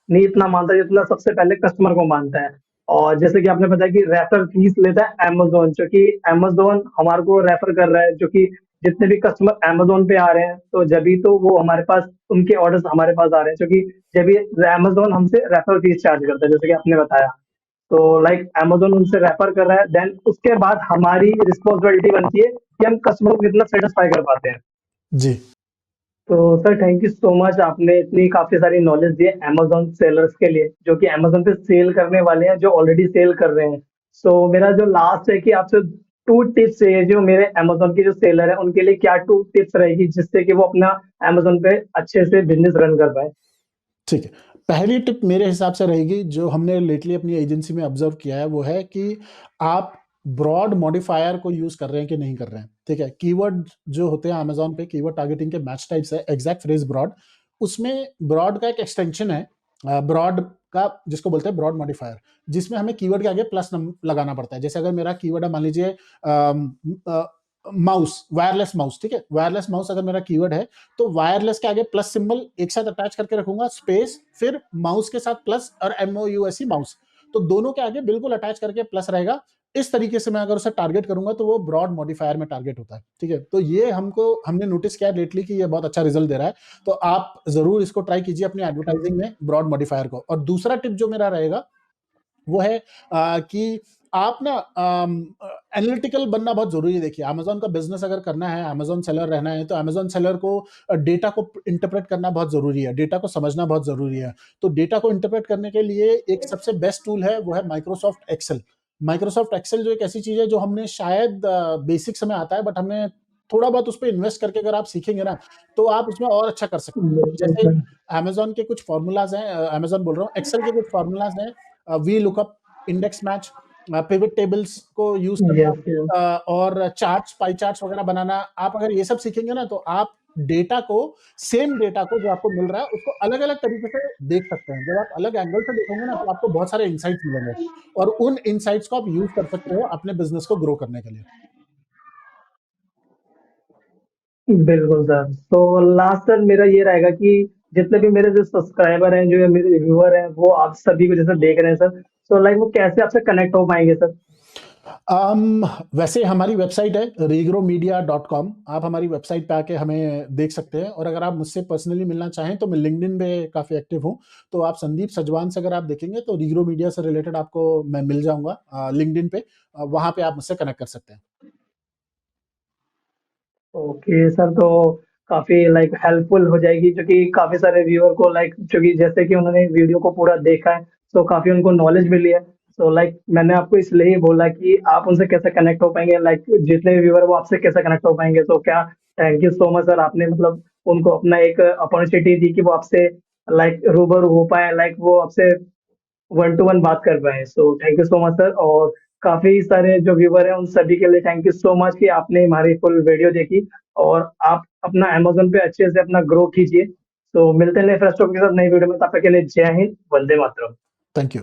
S1: नहीं इतना मानता जितना सबसे पहले कस्टमर को मानता है। और जैसे कि आपने बताया कि रेफरल फीस लेता है अमेज़न, जो कि अमेज़न हमारे को रेफर कर रहा है, जो कि जितने भी कस्टमर अमेज़न पे आ रहे हैं, तो जभी तो वो हमारे पास उनके ऑर्डर्स हमारे पास आ रहे हैं, क्योंकि जब ये अमेज़न हमसे रेफरल फीस चार्ज करता है, जैसे कि आपने बताया। तो लाइक अमेज़न उनसे रेफर कर रहा है, देन उसके बाद हमारी रिस्पॉन्सिबिलिटी बनती है कि हम कस्टमर को कितना सेटिस्फाई कर पाते हैं।
S2: जी।
S1: तो sir thank you so much, आपने इतनी काफी सारी नॉलेज दी है अमेज़न सेलर्स के लिए, जो कि अमेज़न पे सेल करने वाले हैं, जो ऑलरेडी सेल कर रहे हैं। सो मेरा जो लास्ट है कि आपसे 2 टिप्स चाहिए, जो मेरे अमेज़न के जो सेलर हैं, उनके लिए क्या 2 टिप्स रहेगी जिससे कि वो अपना अमेज़न पे अच्छे से बिज़नेस रन कर पाएँ?
S2: ठीक है। पहली टिप मेरे हिसाब से रहेगी, जो हमने लेटली अपनी एजेंसी में ऑब्ज़र्व किया है, वो है कि आप ब्रॉड मॉडिफायर को यूज़ कर रहे हैं कि नहीं कर रहे हैं, ठीक है? कीवर्ड जो होते हैं अमेज़न पे, कीवर्ड टारगेटिंग के मैच टाइप्स है, एग्ज़ैक्ट फ्रेज़ ब्रॉड, उसमें ब्रॉड का एक एक्सटेंशन है, ब्रॉड का जिसको बोलते हैं ब्रॉड मॉडिफायर, जिसमें हमें कीवर्ड के आगे प्लस नम लगाना पड़ता है। जैसे अगर मेरा कीवर्ड है मान लीजिए अ, माउस, वायरलेस माउस, ठीक है? वायरलेस माउस अगर मेरा कीवर्ड है, तो वायरलेस के आगे प्लस सिंबल एक साथ अटैच करके रखूंगा, स्पेस, फिर माउस के साथ प्लस और MOUSE माउस, तो दोनों के आगे बिल्कुल अटैच करके प्लस रहेगा। इस तरीके से मैं अगर उसे टारगेट करूंगा तो वो ब्रॉड मॉडिफायर में टारगेट होता है, ठीक है? तो ये हमने नोटिस किया लेटली कि ये बहुत अच्छा रिजल्ट दे रहा है, तो आप जरूर इसको ट्राई कीजिए अपनी एडवर्टाइजिंग में ब्रॉड मॉडिफायर को। और दूसरा टिप जो मेरा रहेगा वो है कि आप ना एनालिटिकल बनना बहुत ज़रूरी है। देखिए, अमेज़न का बिज़नेस अगर करना है, अमेज़न सेलर रहना है, तो अमेज़न सेलर को डेटा को इंटरप्रेट करना बहुत ज़रूरी है, डेटा को समझना बहुत ज़रूरी है। तो डेटा को इंटरप्रेट करने के लिए एक सबसे बेस्ट टूल है, वो है माइक्रोसॉफ्ट एक्सेल। माइक्रोसॉफ्ट एक्सेल जो एक ऐसी चीज़ है, जो हमने शायद बेसिक्स हमें आता है, बट हमने थोड़ा बहुत उसपे इन्वेस्ट करके अगर आप सीखेंगे ना, तो आप उसमें और अच्छा कर सकते हैं।
S1: बिल्कुल
S2: जैसे
S1: सर।
S2: अमेज़न के कुछ फ़ॉर्मूलाज़ हैं, अमेज़न बोल रहा हूँ, एक्सेल के कुछ फ़ॉर्मूलाज़ हैं, V lookup, index match, pivot tables को यूज़ करना,
S1: यस, यस।
S2: और चार्ट्स, पाई चार्ट्स वगैरह बनाना। आप अगर ये सब सीखेंगे ना, तो आप डेटा को, सेम डेटा को जो आपको मिल रहा है, उसको अलग-अलग तरीके से देख सकते हैं। जब आप अलग एंगल से देखोगे ना, तो आपको बहुत सारे इनसाइट्स मिलेंगे, और उन इनसाइट्स को आप यूज़ कर सकते हो अपने बिज़नेस को ग्रो करने के लिए।
S1: बिल्कुल सर। तो लास्ट सर मेरा ये रहेगा कि जितने भी मेरे जो सब्सक्राइबर हैं, जो मेरे व्यूअर हैं, वो आप सभी को जैसे देख रहे हैं सर, सो लाइक वो कैसे आपसे कनेक्ट हो पाएँगे सर?
S2: अम, वैसे हमारी वेबसाइट है regromedia.com। आप हमारी वेबसाइट पे आके हमें देख सकते हैं, और अगर आप मुझसे पर्सनली मिलना चाहें तो मैं लिंक्डइन पे काफ़ी एक्टिव हूँ। तो आप संदीप सजवान से अगर आप देखेंगे तो रीग्रो मीडिया से रिलेटेड आपको मैं मिल जाऊँगा लिंक्डइन पे। वहाँ पे आप मुझसे कनेक्ट कर सकते हैं।
S1: ओके सर, तो काफ़ी लाइक हेल्पफुल हो जाएगी, क्योंकि काफ़ी सारे व्यूअर को लाइक, क्योंकि जैसे कि उन्होंने वीडियो को पूरा देखा है, तो काफ़ी उनको नॉलेज मिली है। तो लाइक मैंने आपको इसलिए ही बोला कि आप उनसे कैसे कनेक्ट हो पाएँगे, लाइक जितने भी व्यूअर वो आपसे कैसे कनेक्ट हो पाएँगे। तो क्या thank you so much sir, आपने मतलब उनको अपना एक अपॉर्च्युनिटी दी कि वो आपसे लाइक रूबरू हो पाएँ, लाइक वो आपसे वन टू वन बात कर पाएँ। So thank you so much sir, और काफ़ी सारे जो व्यूअर हैं उन सभी के लिए थैंक यू सो मच कि आपने हमारी फुल वीडियो देखी, और आप अपना अमेज़न पे अच्छे से अपना ग्रो कीजिए। तो मिलते हैं नेक्स्ट टॉपिक के साथ नई वीडियो में, तब तक के लिए जय हिंद, वंदे मातरम।
S2: Thank you.